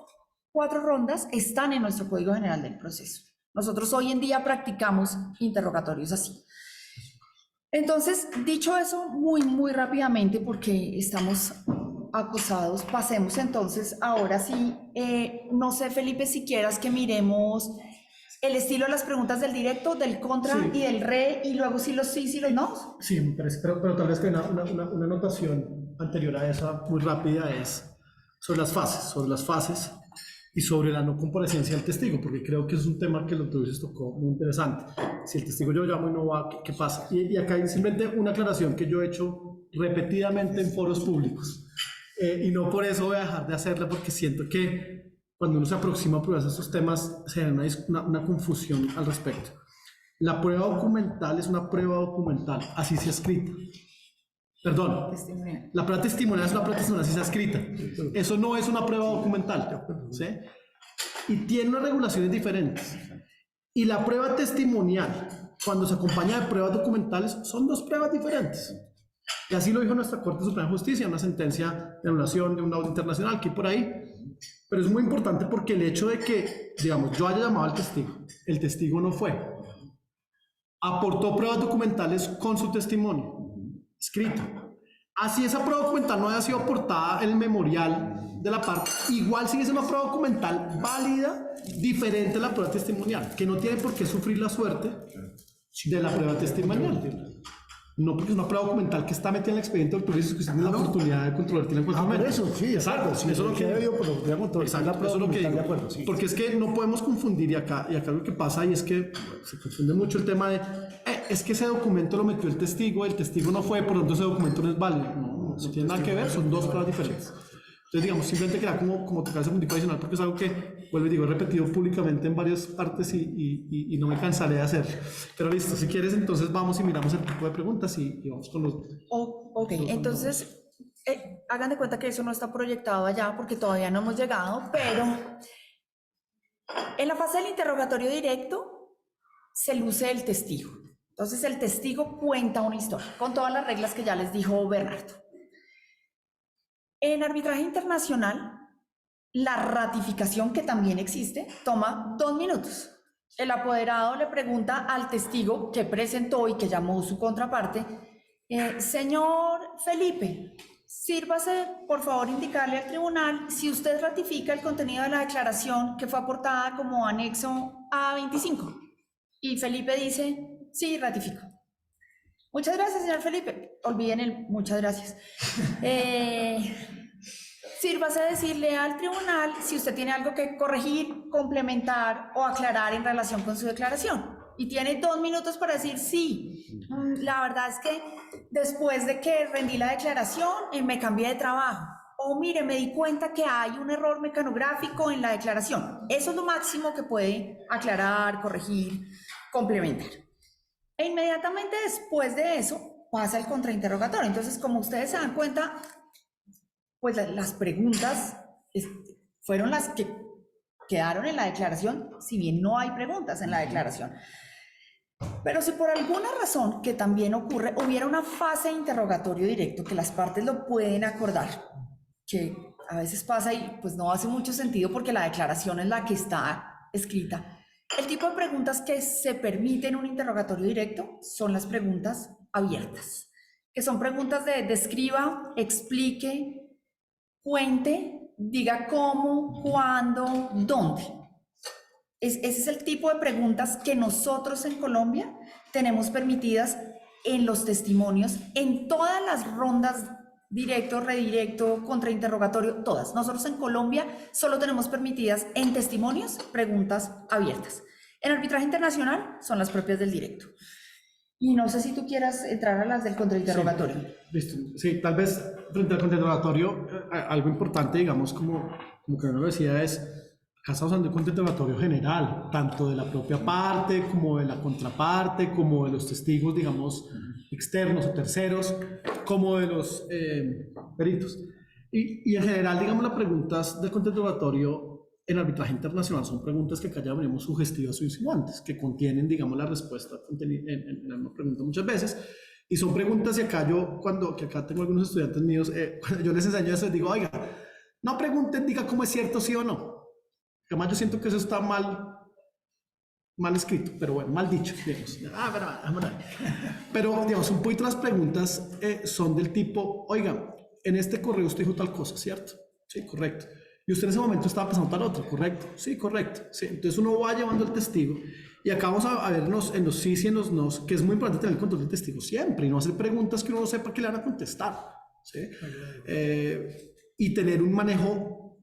4 rondas están en nuestro Código General del Proceso. Nosotros hoy en día practicamos interrogatorios así. Entonces, dicho eso, muy rápidamente, porque estamos acosados, pasemos entonces ahora sí, no sé, Felipe, si quieras que miremos el estilo de las preguntas del directo, del contra Sí. y del re, y luego si los sí, si los no. Sí, me parece, pero tal vez que una anotación anterior a esa, muy rápida, es sobre las fases y sobre la no comparecencia del testigo, porque creo que es un tema que el doctor Luis tocó muy interesante. Si el testigo yo llamo y no va, ¿qué pasa? Y acá hay simplemente una aclaración que yo he hecho repetidamente en foros públicos, y no por eso voy a dejar de hacerla, porque siento que cuando uno se aproxima a pruebas de estos temas se da una confusión al respecto. La prueba documental es una prueba documental, así sea escrita. Perdón, Testimonial. la prueba testimonial es una prueba testimonial, así sea escrita. Eso no es una prueba documental, ¿sí? Y tiene unas regulaciones diferentes. Y la prueba testimonial, cuando se acompaña de pruebas documentales, son 2 pruebas diferentes. Y así lo dijo nuestra Corte Suprema de Justicia, una sentencia de anulación de un laudo internacional que hay por ahí. Pero es muy importante porque el hecho de que, digamos, yo haya llamado al testigo, el testigo no fue, aportó pruebas documentales con su testimonio escrito. Así esa prueba documental no haya sido aportada en el memorial de la parte, igual sigue siendo una prueba documental válida, diferente a la prueba testimonial, que no tiene por qué sufrir la suerte de la prueba testimonial. No, porque es una prueba documental que está metida en el expediente doctor y que tiene la oportunidad de controlarla en cualquier momento. Por eso, sí, exacto. sí, Eso es lo que yo por lo que digamos, exacto, la prueba eso es lo que documental, digo. de acuerdo, sí. Porque es que no podemos confundir, y acá lo que pasa y es que se confunde mucho el tema de es que ese documento lo metió el testigo no fue, por lo tanto ese documento no es válido. No tiene nada que ver, son 2 pruebas diferentes. Entonces, digamos, simplemente queda como tocar ese puntico adicional, porque es algo que, vuelvo y digo, he repetido públicamente en varias partes y no me cansaré de hacer. Pero listo, si quieres, entonces vamos y miramos el tipo de preguntas y vamos con los... Ok, entonces hagan de cuenta que eso no está proyectado allá porque todavía no hemos llegado, pero en la fase del interrogatorio directo se luce el testigo. Entonces el testigo cuenta una historia con todas las reglas que ya les dijo Bernardo. En arbitraje internacional, la ratificación, que también existe, toma 2 minutos. El apoderado le pregunta al testigo que presentó y que llamó su contraparte, señor Felipe, sírvase por favor indicarle al tribunal si usted ratifica el contenido de la declaración que fue aportada como anexo A25. Y Felipe dice, sí, ratifico. Muchas gracias, señor Felipe. Olviden el muchas gracias. Sírvase a decirle al tribunal si usted tiene algo que corregir, complementar o aclarar en relación con su declaración. Y tiene 2 minutos para decir sí. La verdad es que después de que rendí la declaración, me cambié de trabajo. O mire, me di cuenta que hay un error mecanográfico en la declaración. Eso es lo máximo que puede aclarar, corregir, complementar. E inmediatamente después de eso pasa el contrainterrogatorio. Entonces, como ustedes se dan cuenta, pues las preguntas fueron las que quedaron en la declaración, si bien no hay preguntas en la declaración. Pero si por alguna razón, que también ocurre, hubiera una fase de interrogatorio directo, que las partes lo pueden acordar, que a veces pasa y pues no hace mucho sentido porque la declaración es la que está escrita. El tipo de preguntas que se permiten en un interrogatorio directo son las preguntas abiertas, que son preguntas de describa, explique, cuente, diga cómo, cuándo, dónde. Ese es el tipo de preguntas que nosotros en Colombia tenemos permitidas en los testimonios, en todas las rondas, directo, redirecto, contrainterrogatorio, todas. Nosotros en Colombia solo tenemos permitidas en testimonios preguntas abiertas. En arbitraje internacional son las propias del directo. Y no sé si tú quieras entrar a las del contrainterrogatorio. Sí, listo. Sí, tal vez frente al contrainterrogatorio, algo importante, digamos, como que uno decía es, acá estamos hablando de contrainterrogatorio general, tanto de la propia parte, como de la contraparte, como de los testigos, digamos, externos o terceros, como de los peritos. Y en general, digamos, las preguntas del contrainterrogatorio en arbitraje internacional son preguntas que acá llamaremos sugestivas o insinuantes, que contienen, digamos, la respuesta en la misma pregunta muchas veces. Y son preguntas, y acá yo, que acá tengo algunos estudiantes míos, cuando yo les enseño eso, les digo, oiga, no pregunten, diga cómo es cierto, sí o no. Además, yo siento que eso está mal escrito, pero bueno, mal dicho, digamos. Pero, digamos, un poquito las preguntas son del tipo, oiga, en este correo usted dijo tal cosa, ¿cierto? Sí, correcto. Y usted en ese momento estaba pensando tal otro, ¿correcto? Sí, correcto. Sí. Entonces uno va llevando el testigo y acá vamos a vernos en los sí y en los no, que es muy importante tener el control del testigo siempre y no hacer preguntas que uno no sepa que le van a contestar. ¿Sí? Y tener un manejo,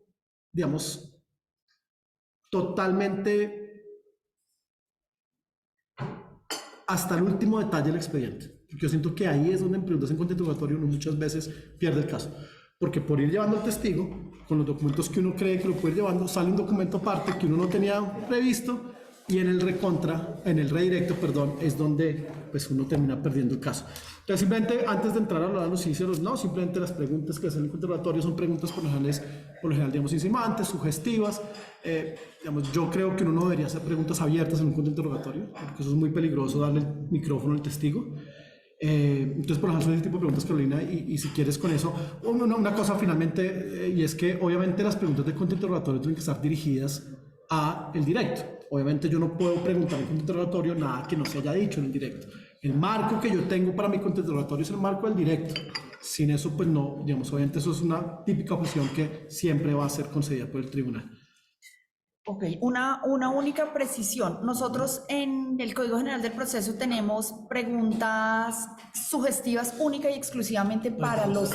digamos, totalmente hasta el último detalle del expediente. Porque yo siento que ahí es donde en preguntas en contrainterrogatorio uno muchas veces pierde el caso. Porque por ir llevando al testigo, con los documentos que uno cree que lo puede ir llevando, sale un documento aparte que uno no tenía previsto y en el redirecto, es donde pues uno termina perdiendo el caso. Entonces simplemente antes de entrar a hablar de los sí y los no, simplemente las preguntas que hacen el interrogatorio son preguntas por lo general digamos, insinuantes, sugestivas. Digamos, yo creo que uno no debería hacer preguntas abiertas en un interrogatorio, porque eso es muy peligroso darle el micrófono al testigo. Entonces, por ejemplo, son ese tipo de preguntas, Carolina, y si quieres con eso, una cosa finalmente, y es que obviamente las preguntas de contrainterrogatorio tienen que estar dirigidas a el directo. Obviamente yo no puedo preguntar en contrainterrogatorio nada que no se haya dicho en el directo. El marco que yo tengo para mi contrainterrogatorio es el marco del directo. Sin eso, pues no, digamos, obviamente eso es una típica opción que siempre va a ser concedida por el tribunal. Ok, una única precisión. Nosotros en el Código General del Proceso tenemos preguntas sugestivas única y exclusivamente para los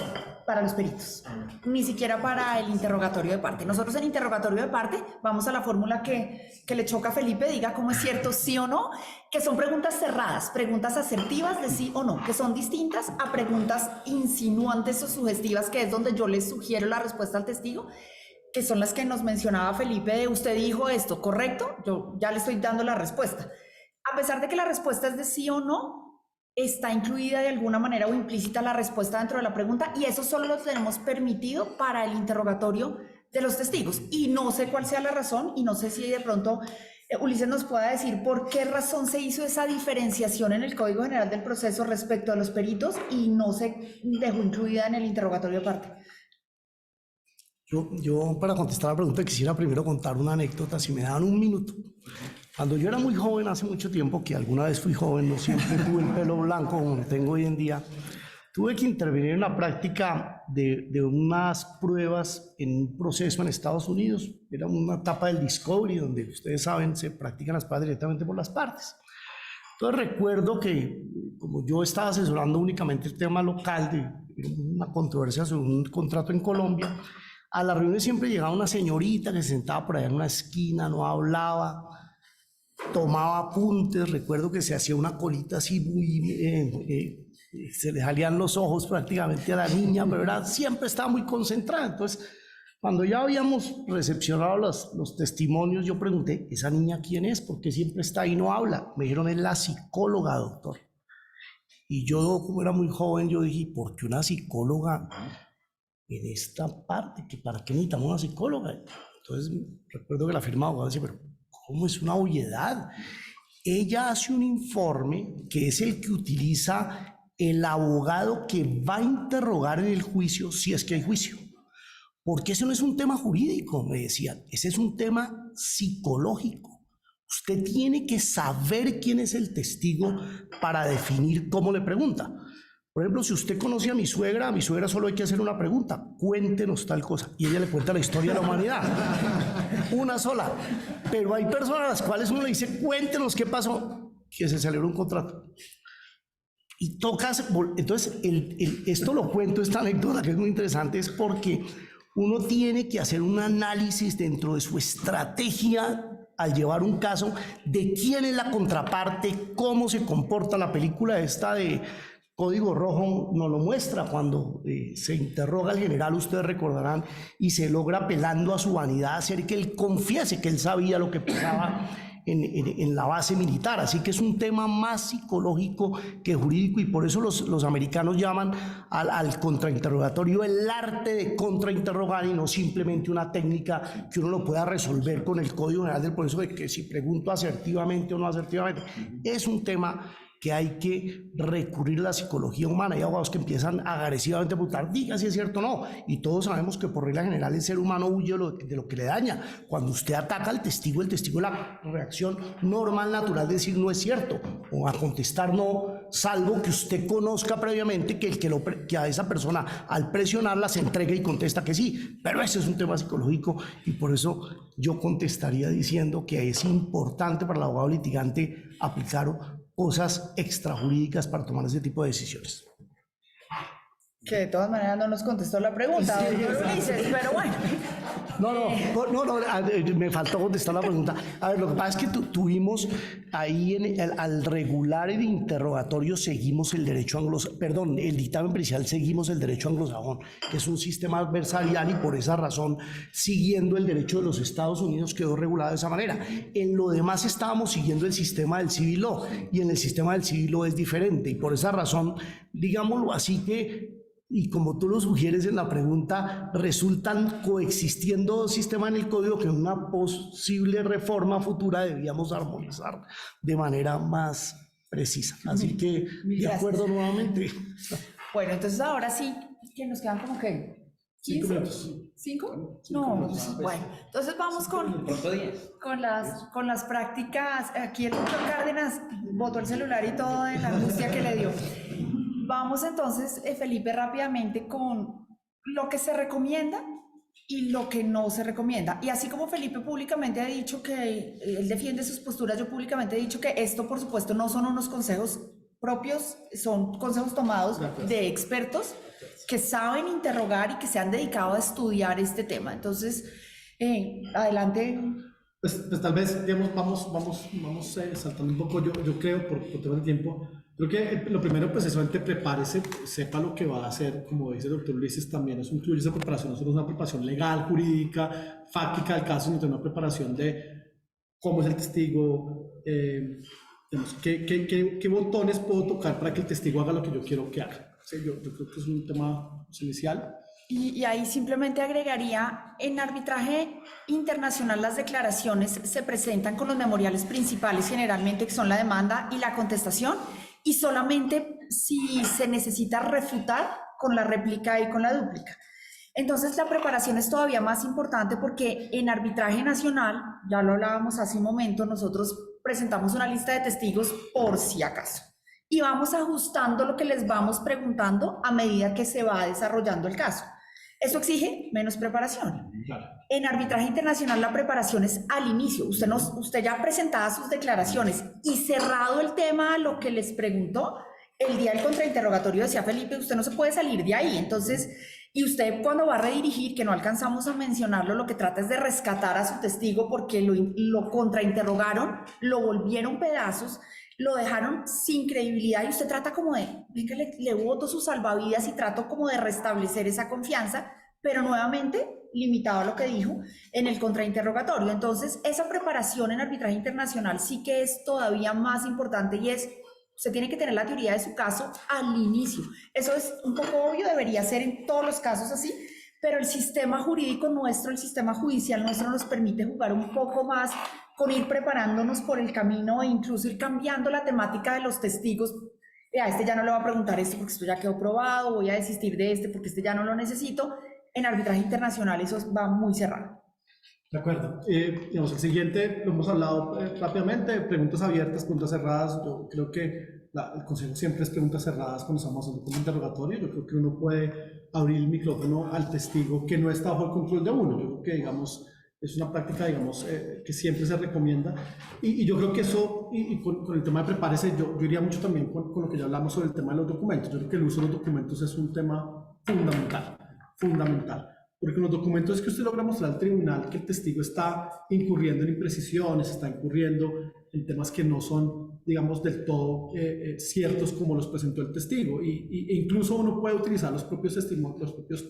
peritos, ni siquiera para el interrogatorio de parte. Nosotros en interrogatorio de parte vamos a la fórmula que le choca a Felipe, diga cómo es cierto, sí o no, que son preguntas cerradas, preguntas asertivas de sí o no, que son distintas a preguntas insinuantes o sugestivas, que es donde yo les sugiero la respuesta al testigo, que son las que nos mencionaba Felipe de usted dijo esto, ¿correcto? Yo ya le estoy dando la respuesta. A pesar de que la respuesta es de sí o no, está incluida de alguna manera o implícita la respuesta dentro de la pregunta y eso solo lo tenemos permitido para el interrogatorio de los testigos. Y no sé cuál sea la razón y no sé si de pronto Ulises nos pueda decir por qué razón se hizo esa diferenciación en el Código General del Proceso respecto a los peritos y no se dejó incluida en el interrogatorio de parte. Yo para contestar la pregunta quisiera primero contar una anécdota, si me dan un minuto. Cuando yo era muy joven, hace mucho tiempo, que alguna vez fui joven, no siempre tuve el pelo blanco como lo tengo hoy en día, tuve que intervenir en la práctica de unas pruebas en un proceso en Estados Unidos. Era una etapa del Discovery, donde ustedes saben, se practican las pruebas directamente por las partes. Entonces recuerdo que, como yo estaba asesorando únicamente el tema local de una controversia sobre un contrato en Colombia, a la reunión siempre llegaba una señorita que se sentaba por allá en una esquina, no hablaba, tomaba apuntes. Recuerdo que se hacía una colita así muy... se le salían los ojos prácticamente a la niña, pero siempre estaba muy concentrada. Entonces, cuando ya habíamos recepcionado los testimonios, yo pregunté, ¿esa niña quién es? ¿Por qué siempre está ahí y no habla? Me dijeron, es la psicóloga, doctor. Y yo, como era muy joven, yo dije, ¿por qué una psicóloga en esta parte? ¿Que ¿para qué necesitamos una psicóloga? Entonces, recuerdo que la firma de abogado decía, pero ¿cómo es una obviedad? Ella hace un informe que es el que utiliza el abogado que va a interrogar en el juicio, si es que hay juicio. Porque ese no es un tema jurídico, me decían, ese es un tema psicológico. Usted tiene que saber quién es el testigo para definir cómo le pregunta. Por ejemplo, si usted conoce a mi suegra solo hay que hacer una pregunta: cuéntenos tal cosa. Y ella le cuenta la historia de la humanidad. Una sola. Pero hay personas a las cuales uno le dice, cuéntenos qué pasó, que se celebró un contrato. Y tocas, entonces, esto lo cuento, esta anécdota que es muy interesante, es porque uno tiene que hacer un análisis dentro de su estrategia al llevar un caso, de quién es la contraparte, cómo se comporta. La película esta de Código Rojo nos lo muestra cuando se interroga al general, ustedes recordarán, y se logra, apelando a su vanidad, hacer que él confiese que él sabía lo que pasaba en la base militar. Así que es un tema más psicológico que jurídico, y por eso los americanos llaman al contrainterrogatorio el arte de contrainterrogar, y no simplemente una técnica que uno lo pueda resolver con el Código General del Proceso de que si pregunto asertivamente o no asertivamente. Es un tema que hay que recurrir a la psicología humana. Hay abogados que empiezan agresivamente a preguntar, diga si es cierto o no, y todos sabemos que por regla general el ser humano huye de lo que le daña. Cuando usted ataca al testigo, el testigo, la reacción normal, natural, de decir no es cierto, o a contestar no, salvo que usted conozca previamente que a esa persona, al presionarla, se entrega y contesta que sí. Pero ese es un tema psicológico, y por eso yo contestaría diciendo que es importante para el abogado litigante aplicar cosas extrajurídicas para tomar ese tipo de decisiones. Que de todas maneras no nos contestó la pregunta, Sí, doctor Ulises, pero bueno. No, me faltó contestar la pregunta. A ver, lo que pasa es que tuvimos ahí, al regular el interrogatorio, seguimos el derecho anglosajón, el dictamen pericial, seguimos el derecho anglosajón, que es un sistema adversarial, y por esa razón, siguiendo el derecho de los Estados Unidos, quedó regulado de esa manera. En lo demás estábamos siguiendo el sistema del civil law, y en el sistema del civil law es diferente, y por esa razón, digámoslo así, que, y como tú lo sugieres en la pregunta, resultan coexistiendo dos sistemas en el código que en una posible reforma futura debíamos armonizar de manera más precisa. Así que, de acuerdo nuevamente. Bueno, entonces ahora sí, que nos quedan como que 15 minutos. ¿5? No, pues, bueno. Entonces vamos con las prácticas. Aquí el doctor Cárdenas botó el celular y todo en la angustia que le dio. Vamos entonces, Felipe, rápidamente con lo que se recomienda y lo que no se recomienda. Y así como Felipe públicamente ha dicho que él defiende sus posturas, yo públicamente he dicho que esto, por supuesto, no son unos consejos propios, son consejos tomados de expertos que saben interrogar y que se han dedicado a estudiar este tema. Entonces, adelante. Pues tal vez, digamos, vamos saltando un poco. Yo creo, por tema de tiempo, creo que lo primero, pues, es solamente prepárese, sepa lo que va a hacer. Como dice el doctor Ulises, también eso incluye esa preparación, no solo es una preparación legal, jurídica, fáctica del caso, sino también una preparación de cómo es el testigo, digamos, qué botones puedo tocar para que el testigo haga lo que yo quiero que haga. Sí, yo creo que es un tema inicial. Y ahí simplemente agregaría, en arbitraje internacional las declaraciones se presentan con los memoriales principales, generalmente, que son la demanda y la contestación, y solamente si se necesita refutar con la réplica y con la dúplica. Entonces la preparación es todavía más importante, porque en arbitraje nacional, ya lo hablábamos hace un momento, nosotros presentamos una lista de testigos por si acaso, y vamos ajustando lo que les vamos preguntando a medida que se va desarrollando el caso. Eso exige menos preparación. Claro. En arbitraje internacional la preparación es al inicio. Usted ya presentaba sus declaraciones y cerrado el tema a lo que les preguntó, el día del contrainterrogatorio decía Felipe, usted no se puede salir de ahí. Entonces, y usted cuando va a redirigir, que no alcanzamos a mencionarlo, lo que trata es de rescatar a su testigo, porque lo contrainterrogaron, lo volvieron pedazos, lo dejaron sin credibilidad, y usted trata como de, venga, le boto sus salvavidas y trato como de restablecer esa confianza, pero nuevamente limitado a lo que dijo en el contrainterrogatorio. Entonces, esa preparación en arbitraje internacional sí que es todavía más importante, y es, usted tiene que tener la teoría de su caso al inicio. Eso es un poco obvio, debería ser en todos los casos así, pero el sistema jurídico nuestro, el sistema judicial nuestro nos permite jugar un poco más con ir preparándonos por el camino e incluso ir cambiando la temática de los testigos. A este ya no le voy a preguntar esto porque esto ya quedó probado, voy a desistir de este porque este ya no lo necesito. En arbitraje internacional eso va muy cerrado. De acuerdo. Digamos, el siguiente lo hemos hablado rápidamente, preguntas abiertas, preguntas cerradas. Yo creo que el consejo siempre es preguntas cerradas cuando estamos haciendo un interrogatorio. Yo creo que uno puede abrir el micrófono al testigo que no está bajo el control de uno. Yo creo que, digamos, es una práctica, digamos, que siempre se recomienda. Y yo creo que eso, y con el tema de prepárese, yo iría mucho también con lo que ya hablamos sobre el tema de los documentos. Yo creo que el uso de los documentos es un tema fundamental. Porque en los documentos es que usted logra mostrar al tribunal que el testigo está incurriendo en imprecisiones, está incurriendo en temas que no son, digamos, del todo ciertos como los presentó el testigo. E incluso uno puede utilizar los propios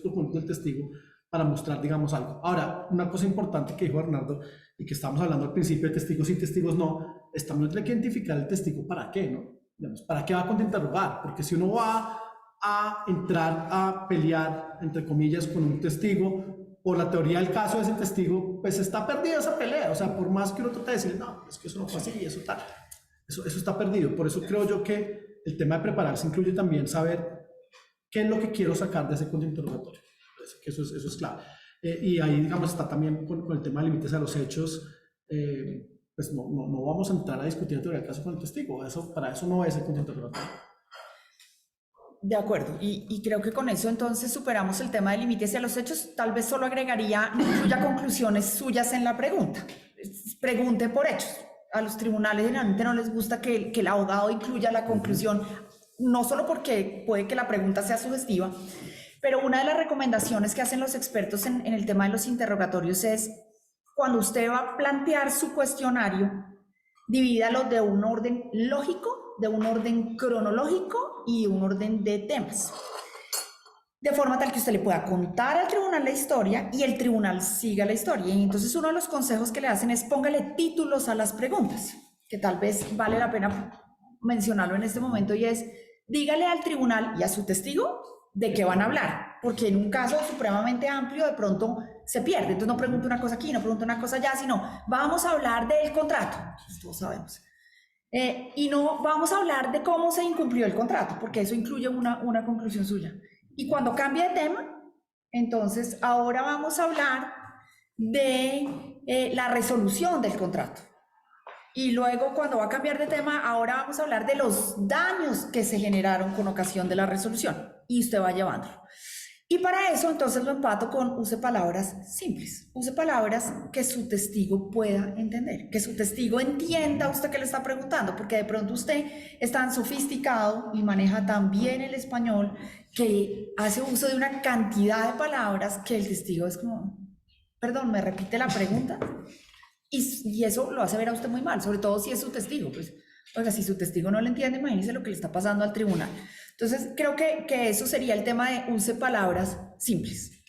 documentos del testigo para mostrar, digamos, algo. Ahora, una cosa importante que dijo Bernardo y que estamos hablando al principio de testigos y testigos no, estamos teniendo que identificar el testigo para qué, ¿no? Digamos, ¿para qué va a contrainterrogar? Porque si uno va a entrar a pelear, entre comillas, con un testigo, por la teoría del caso de ese testigo, pues está perdida esa pelea. O sea, por más que uno trate de decir, no, es que eso no fue así, eso tal, eso está perdido. Por eso creo yo que el tema de prepararse incluye también saber qué es lo que quiero sacar de ese contrainterrogatorio. Que eso es clave. Y ahí, digamos, está también con el tema de límites a los hechos. Pues no vamos a entrar a discutir teoría del caso con el testigo. Para eso no es el contrainterrogatorio. De acuerdo, y creo que con eso entonces superamos el tema de límites a los hechos. Tal vez solo agregaría, no incluya conclusiones suyas en la pregunta. Pregunte por hechos. A los tribunales generalmente no les gusta que el abogado incluya la conclusión, no solo porque puede que la pregunta sea sugestiva, pero una de las recomendaciones que hacen los expertos en el tema de los interrogatorios es, cuando usted va a plantear su cuestionario, divídalo de un orden lógico, de un orden cronológico y un orden de temas. De forma tal que usted le pueda contar al tribunal la historia y el tribunal siga la historia. Y entonces uno de los consejos que le hacen es póngale títulos a las preguntas, que tal vez vale la pena mencionarlo en este momento, y es, dígale al tribunal y a su testigo de qué van a hablar, porque en un caso supremamente amplio de pronto se pierde. Entonces no pregunto una cosa aquí, no pregunto una cosa allá, sino vamos a hablar del contrato, entonces, todos sabemos. Y no vamos a hablar de cómo se incumplió el contrato, porque eso incluye una conclusión suya. Y cuando cambia de tema, entonces ahora vamos a hablar de la resolución del contrato. Y luego, cuando va a cambiar de tema, ahora vamos a hablar de los daños que se generaron con ocasión de la resolución. Y usted va llevándolo. Y para eso, entonces lo empato con use palabras simples. Use palabras que su testigo pueda entender. Que su testigo entienda a usted que le está preguntando. Porque de pronto usted es tan sofisticado y maneja tan bien el español que hace uso de una cantidad de palabras que el testigo es como, perdón, ¿me repite la pregunta? Y eso lo hace ver a usted muy mal, sobre todo si es su testigo. Pues, oiga, si su testigo no le entiende, imagínese lo que le está pasando al tribunal. Entonces, creo que eso sería el tema de use palabras simples.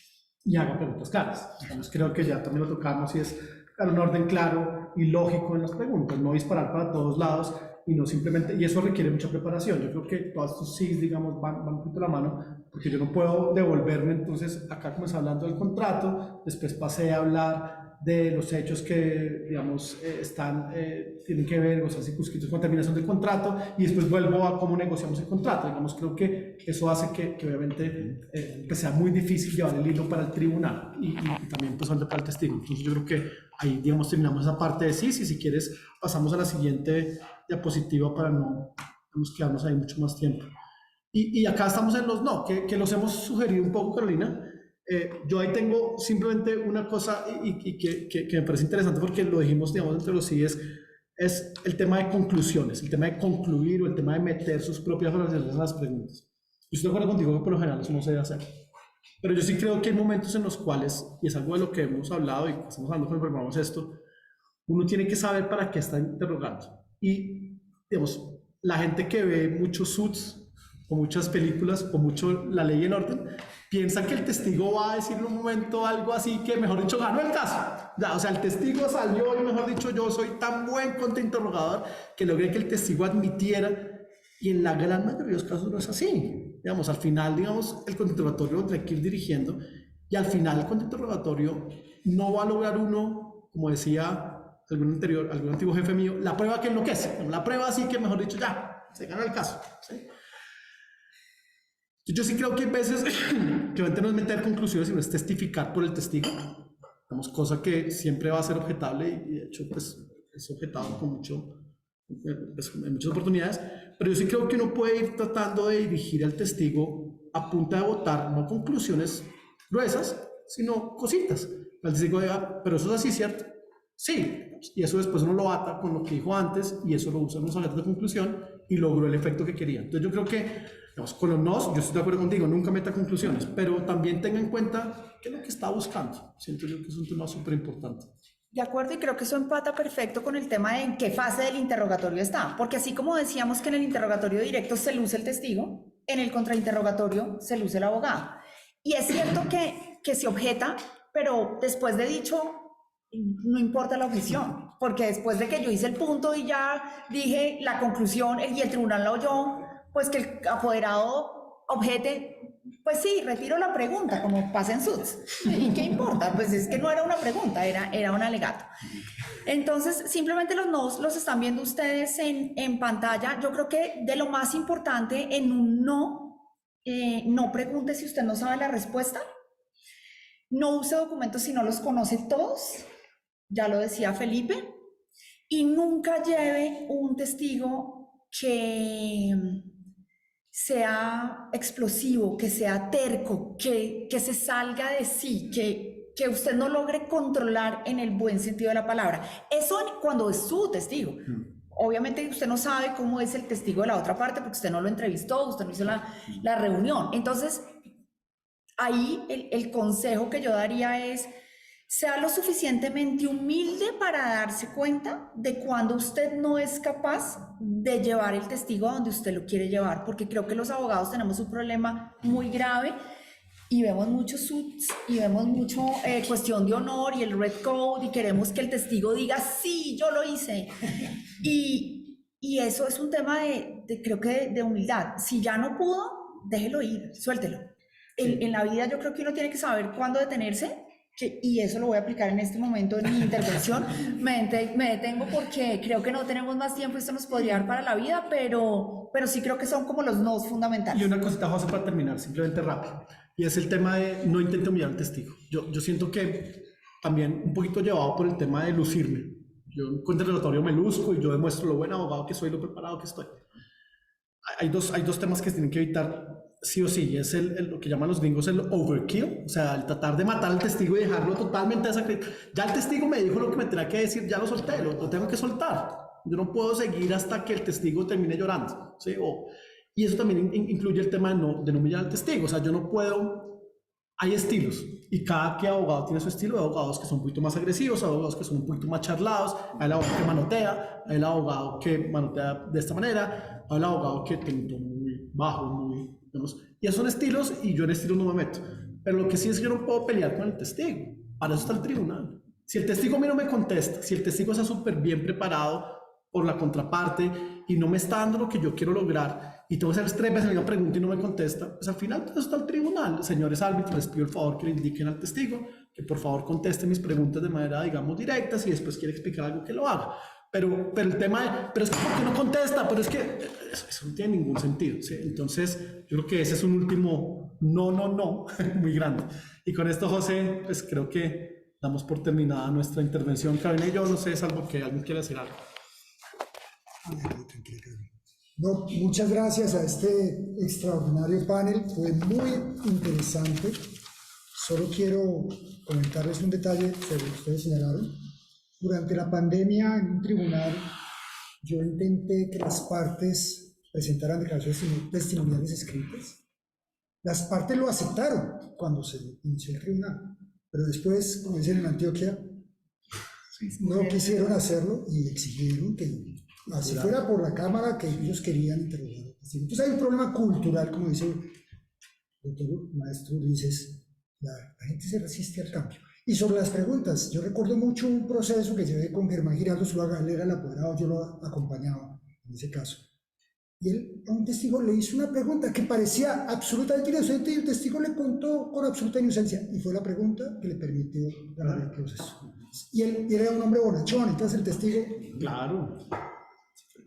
Y haga preguntas claras. Entonces, creo que ya también lo tocamos y es dar un orden claro y lógico en las preguntas, no disparar para todos lados y no simplemente, y eso requiere mucha preparación. Yo creo que todos estos sí, digamos, van un poquito de la mano, porque yo no puedo devolverme, entonces acá comencé hablando del contrato, después pasé a hablar de los hechos que, digamos, tienen que ver, o sea, circunscritos con terminación del contrato, y después vuelvo a cómo negociamos el contrato. Digamos, creo que eso hace que obviamente pues sea muy difícil llevar el hilo para el tribunal y también pues para el testigo. Entonces yo creo que ahí, digamos, terminamos esa parte de sí, si quieres pasamos a la siguiente diapositiva para no quedarnos ahí mucho más tiempo. Y acá estamos en los no, que los hemos sugerido un poco, Carolina. Yo ahí tengo simplemente una cosa y que me parece interesante porque lo dijimos, digamos, entre los sí, es el tema de conclusiones, el tema de concluir o el tema de meter sus propias oraciones en las preguntas. Yo estoy de acuerdo contigo que por lo general eso no se debe hacer. Pero yo sí creo que hay momentos en los cuales, y es algo de lo que hemos hablado y que estamos hablando cuando preparamos esto, uno tiene que saber para qué está interrogando. Y, digamos, la gente que ve muchos Suits o muchas películas o mucho La Ley en Orden, piensa que el testigo va a decir en un momento algo así que, mejor dicho, ganó el caso. Ya, o sea, el testigo salió y, mejor dicho, yo soy tan buen contrainterrogador que logré que el testigo admitiera, y en la gran mayoría de los casos no es así. Digamos, al final, digamos, el contrainterrogatorio lo tiene que ir dirigiendo y al final con el interrogatorio no va a lograr uno, como decía algún antiguo jefe mío, la prueba que enloquece, la prueba así que mejor dicho ya, se gana el caso. ¿Sí? Yo sí creo que hay veces que obviamente no es meter conclusiones, sino es testificar por el testigo, digamos, cosa que siempre va a ser objetable y de hecho pues es objetado con pues, en muchas oportunidades, pero yo sí creo que uno puede ir tratando de dirigir al testigo a punta de votar, no conclusiones gruesas, sino cositas. El testigo diga, pero eso es así, ¿cierto? Sí, y eso después uno lo ata con lo que dijo antes y eso lo usa en los objetos de conclusión y logró el efecto que quería. Entonces yo creo que, digamos, con los nos, yo estoy de acuerdo contigo, nunca meta conclusiones, pero también tenga en cuenta qué es lo que está buscando. Siento yo que es un tema súper importante. De acuerdo, y creo que eso empata perfecto con el tema de en qué fase del interrogatorio está, porque así como decíamos que en el interrogatorio directo se luce el testigo, en el contrainterrogatorio se luce el abogado. Y es cierto que se objeta, pero después de dicho, no importa la objeción, porque después de que yo hice el punto y ya dije la conclusión y el tribunal la oyó, pues que el apoderado objete, pues sí, retiro la pregunta, como pasa en Suits. ¿Y qué importa? Pues es que no era una pregunta, era un alegato. Entonces, simplemente los nos los están viendo ustedes en pantalla. Yo creo que de lo más importante en un no, no pregunte si usted no sabe la respuesta. No use documentos si no los conoce todos, ya lo decía Felipe, y nunca lleve un testigo que sea explosivo, que sea terco, que se salga de sí, que usted no logre controlar en el buen sentido de la palabra. Eso cuando es su testigo. Obviamente usted no sabe cómo es el testigo de la otra parte porque usted no lo entrevistó, usted no hizo la reunión. Entonces, ahí el consejo que yo daría es, sea lo suficientemente humilde para darse cuenta de cuando usted no es capaz de llevar el testigo a donde usted lo quiere llevar, porque creo que los abogados tenemos un problema muy grave y vemos muchos suits y vemos mucho cuestión de honor y el red code y queremos que el testigo diga, sí, yo lo hice. Y eso es un tema creo que de humildad. Si ya no pudo, déjelo ir, suéltelo. En la vida yo creo que uno tiene que saber cuándo detenerse, y eso lo voy a aplicar en este momento en mi intervención. Me detengo porque creo que no tenemos más tiempo y esto nos podría dar para la vida, pero sí creo que son como los nos fundamentales. Y una cosita, José, para terminar, simplemente rápido, y es el tema de no intente humillar al testigo. Yo siento que también un poquito llevado por el tema de lucirme. Yo en contrarrelatorio me luzco y yo demuestro lo buen abogado que soy, lo preparado que estoy. Hay dos temas que se tienen que evitar sí o sí, es lo que llaman los gringos el overkill, o sea, el tratar de matar al testigo y dejarlo totalmente desacreditado. Ya el testigo me dijo lo que me tenía que decir, ya lo solté, lo tengo que soltar. Yo no puedo seguir hasta que el testigo termine llorando, ¿sí? Y eso también incluye el tema de no humillar al testigo, o sea, yo no puedo. Hay estilos y cada que abogado tiene su estilo. Hay abogados que son un poquito más agresivos, hay abogados que son un poquito más charlados, hay el abogado que manotea, hay el abogado que manotea de esta manera, hay el abogado que tiene un tono muy bajo, digamos, y esos son estilos y yo en estilos no me meto. Pero lo que sí es que yo no puedo pelear con el testigo, para eso está el tribunal. Si el testigo a mí no me contesta, si el testigo está súper bien preparado por la contraparte y no me está dando lo que yo quiero lograr y tengo que hacer 3 veces la misma pregunta y no me contesta, pues al final todo está el tribunal. Señores árbitros, les pido el favor que le indiquen al testigo que por favor conteste mis preguntas de manera, digamos, directa. Si después quiere explicar algo, que lo haga. Pero el tema de, pero es que ¿por qué no contesta? Pero es que eso no tiene ningún sentido, ¿sí? Entonces yo creo que ese es un último no muy grande. Y con esto, José, pues creo que damos por terminada nuestra intervención. Carolina y yo, no sé, salvo que alguien quiera decir algo. No, muchas gracias a este extraordinario panel, fue muy interesante. Solo quiero comentarles un detalle sobre lo que ustedes señalaron. Durante la pandemia, en un tribunal, yo intenté que las partes presentaran declaraciones testimoniales escritas. Las partes lo aceptaron cuando se inició el tribunal, pero después, como dicen en Antioquia, no quisieron hacerlo y exigieron que así fuera por la cámara que ellos querían interrogar. Entonces hay un problema cultural, como dice el doctor maestro Ulises, la gente se resiste al cambio. Y sobre las preguntas, yo recuerdo mucho un proceso que llevé con Germán Giraldo Zuluaga, él era el apoderado, yo lo acompañaba en ese caso. y él a un testigo le hizo una pregunta que parecía absolutamente inocente y el testigo le contó con absoluta inocencia y fue la pregunta que le permitió ganar el proceso. Y él era un hombre bonachón, entonces el testigo... Claro.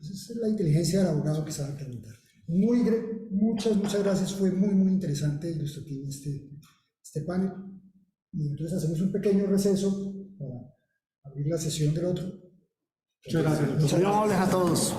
Esa es la inteligencia del abogado que sabe preguntar. Muchas gracias, fue muy interesante e ilustrativo este panel. Y entonces hacemos un pequeño receso para abrir la sesión del otro. Muchas gracias. Muy amables a todos.